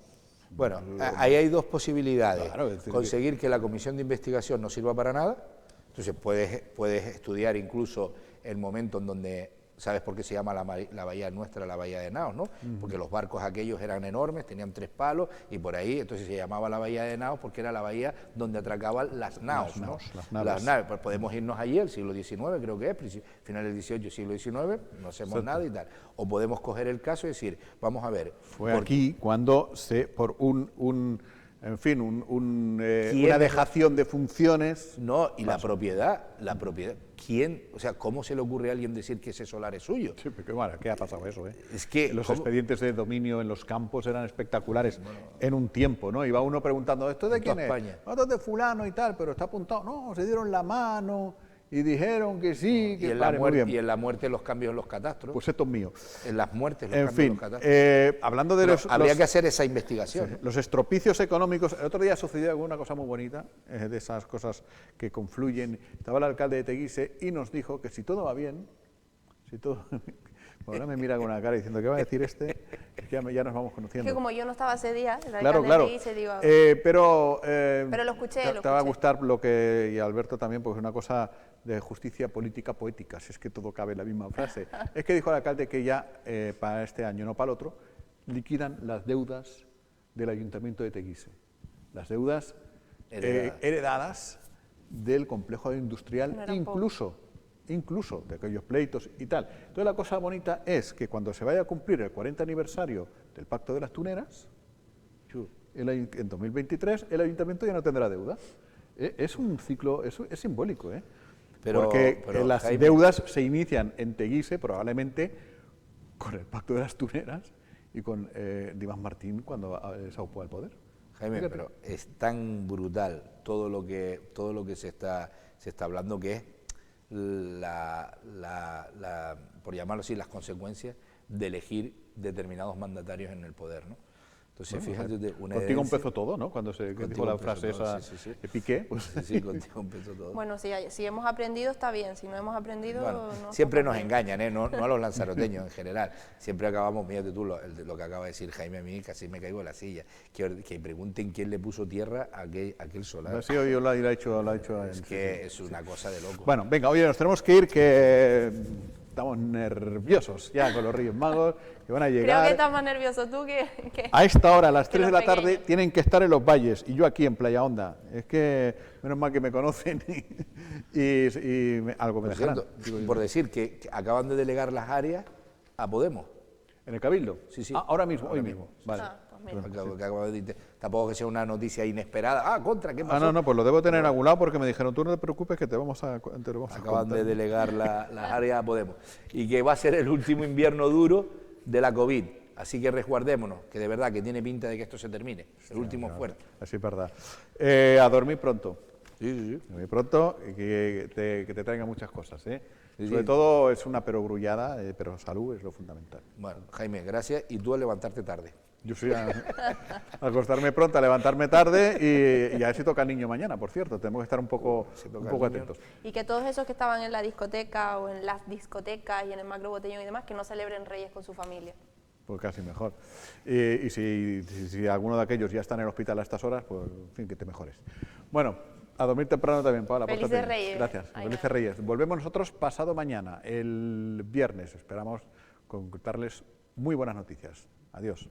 S7: Bueno, ahí hay dos posibilidades.
S1: Claro, es decir,
S7: conseguir que la comisión de investigación no sirva para nada. Entonces puedes estudiar incluso el momento en donde... ¿Sabes por qué se llama la bahía nuestra la bahía de Naos, no? Porque los barcos aquellos eran enormes, tenían 3 palos y por ahí, entonces se llamaba la bahía de Naos porque era la bahía donde atracaban las naos, ¿no? Las naves. Pues podemos irnos allí, el siglo XIX creo que es, final del XVIII, siglo XIX, no hacemos nada y tal. O podemos coger el caso y decir, vamos a ver...
S1: Fue aquí cuando por una dejación de funciones...
S7: No, y la propiedad, ¿quién? O sea, ¿cómo se le ocurre a alguien decir que ese solar es suyo?
S1: Sí, pero bueno, ¿qué ha pasado eso?
S7: Es que
S1: los expedientes de dominio en los campos eran espectaculares en un tiempo, ¿no? Iba uno preguntando, ¿esto de quién es? Esto es de fulano y tal, pero está apuntado. No, se dieron la mano y dijeron que sí, que
S7: y en la muerte los cambios en los catastros.
S1: Pues esto es mío.
S7: En las muertes los
S1: cambios en los catastros. Hablando de
S7: habría que hacer esa investigación.
S1: Sí, los estropicios económicos. El otro día sucedió una cosa muy bonita, de esas cosas que confluyen. Estaba el alcalde de Teguise y nos dijo que si todo va bien, Ahora me mira con una cara diciendo, ¿qué va a decir este? Es que ya nos vamos conociendo.
S2: Que como yo no estaba ese día, el
S1: claro.
S2: de Teguise, digo...
S1: pero
S2: lo escuché,
S1: te va a gustar lo que, y a Alberto también, porque es una cosa de justicia política poética, si es que todo cabe en la misma frase. Es que dijo el alcalde que ya para este año, no para el otro, liquidan las deudas del Ayuntamiento de Teguise. Las deudas heredadas del complejo industrial, incluso de aquellos pleitos y tal. Entonces la cosa bonita es que cuando se vaya a cumplir el 40 aniversario del Pacto de las Tuneras, en 2023, el Ayuntamiento ya no tendrá deuda. Es un ciclo, es simbólico, porque las deudas se inician en Teguise, probablemente con el Pacto de las Tuneras, y con Dimas Martín cuando se ocupó el poder.
S7: Jaime,
S1: Fíjate.
S7: pero es tan brutal todo lo que se está hablando, que es por llamarlo así, las consecuencias de elegir determinados mandatarios en el poder, ¿no? Entonces,
S1: Bueno,
S7: fíjate, una
S1: contigo
S7: herencia-
S1: empezó todo, ¿no? Cuando se dijo
S7: Contigo
S1: la
S7: empezó
S1: frase
S7: todo,
S1: esa
S7: sí, sí, sí.
S1: de Piqué, pues
S7: Sí, contigo empezó todo.
S2: Bueno, si hemos aprendido está bien, si no hemos aprendido...
S7: Bueno,
S2: no
S7: siempre
S2: está
S7: nos
S2: bien.
S7: engañan, ¿eh? No a los lanzaroteños en general. Siempre acabamos, mírate tú, lo que acaba de decir Jaime, a mí casi me caigo de la silla. Que pregunten quién le puso tierra a aquel solar.
S1: sí, yo lo he hecho
S7: Es que es una cosa de loco.
S1: Bueno, venga, oye, nos tenemos que ir, que estamos nerviosos ya con los Reyes Magos, que van a
S2: Creo
S1: llegar.
S2: que estás más nervioso tú que
S1: A esta hora, a las
S2: que
S1: 3 de
S2: los
S1: la tarde,
S2: pequeños.
S1: tienen que estar en los valles y yo aquí en Playa Honda. Es que menos mal que me conocen algo me
S7: Por
S1: dejarán.
S7: cierto,
S1: digo yo.
S7: por decir que acaban de delegar las áreas a Podemos.
S1: ¿En el Cabildo?
S7: Sí, sí.
S1: Ah, ahora mismo,
S7: Ahora
S1: hoy
S7: mismo.
S1: mismo. Vale.
S2: Ah, pues mira.
S7: Tampoco que sea una noticia inesperada. Ah, contra, ¿qué pasó?
S1: Ah, no, pues lo debo tener en algún lado porque me dijeron, tú no te preocupes que te lo vamos a
S7: Acaban
S1: contar".
S7: de delegar las áreas a Podemos. Y que va a ser el último invierno duro de la COVID. Así que resguardémonos, que de verdad que tiene pinta de que esto se termine. El último fuerte.
S1: Así es verdad. A dormir pronto.
S7: Sí, sí, sí.
S1: Dormir pronto y que te traigan muchas cosas.
S7: Sí,
S1: Sobre
S7: sí.
S1: todo es una perogrullada, pero salud es lo fundamental.
S7: Bueno, Jaime, gracias. Y tú a levantarte tarde.
S1: Yo soy a acostarme pronto, a levantarme tarde y a ver si toca el niño mañana, por cierto. Tenemos que estar un poco
S7: toca el niño.
S1: atentos.
S2: Y que todos esos que estaban en la discoteca o en las discotecas y en el macro botellón y demás, que no celebren Reyes con su familia.
S1: Pues casi mejor. Y si alguno de aquellos ya está en el hospital a estas horas, pues en fin, que te mejores. Bueno, a dormir temprano también, Paula.
S2: Felices
S1: pórtate bien.
S2: Reyes.
S1: Gracias.
S2: Ay,
S1: Felices
S2: nada.
S1: Reyes. Volvemos nosotros pasado mañana, el viernes. Esperamos contarles muy buenas noticias. Adiós.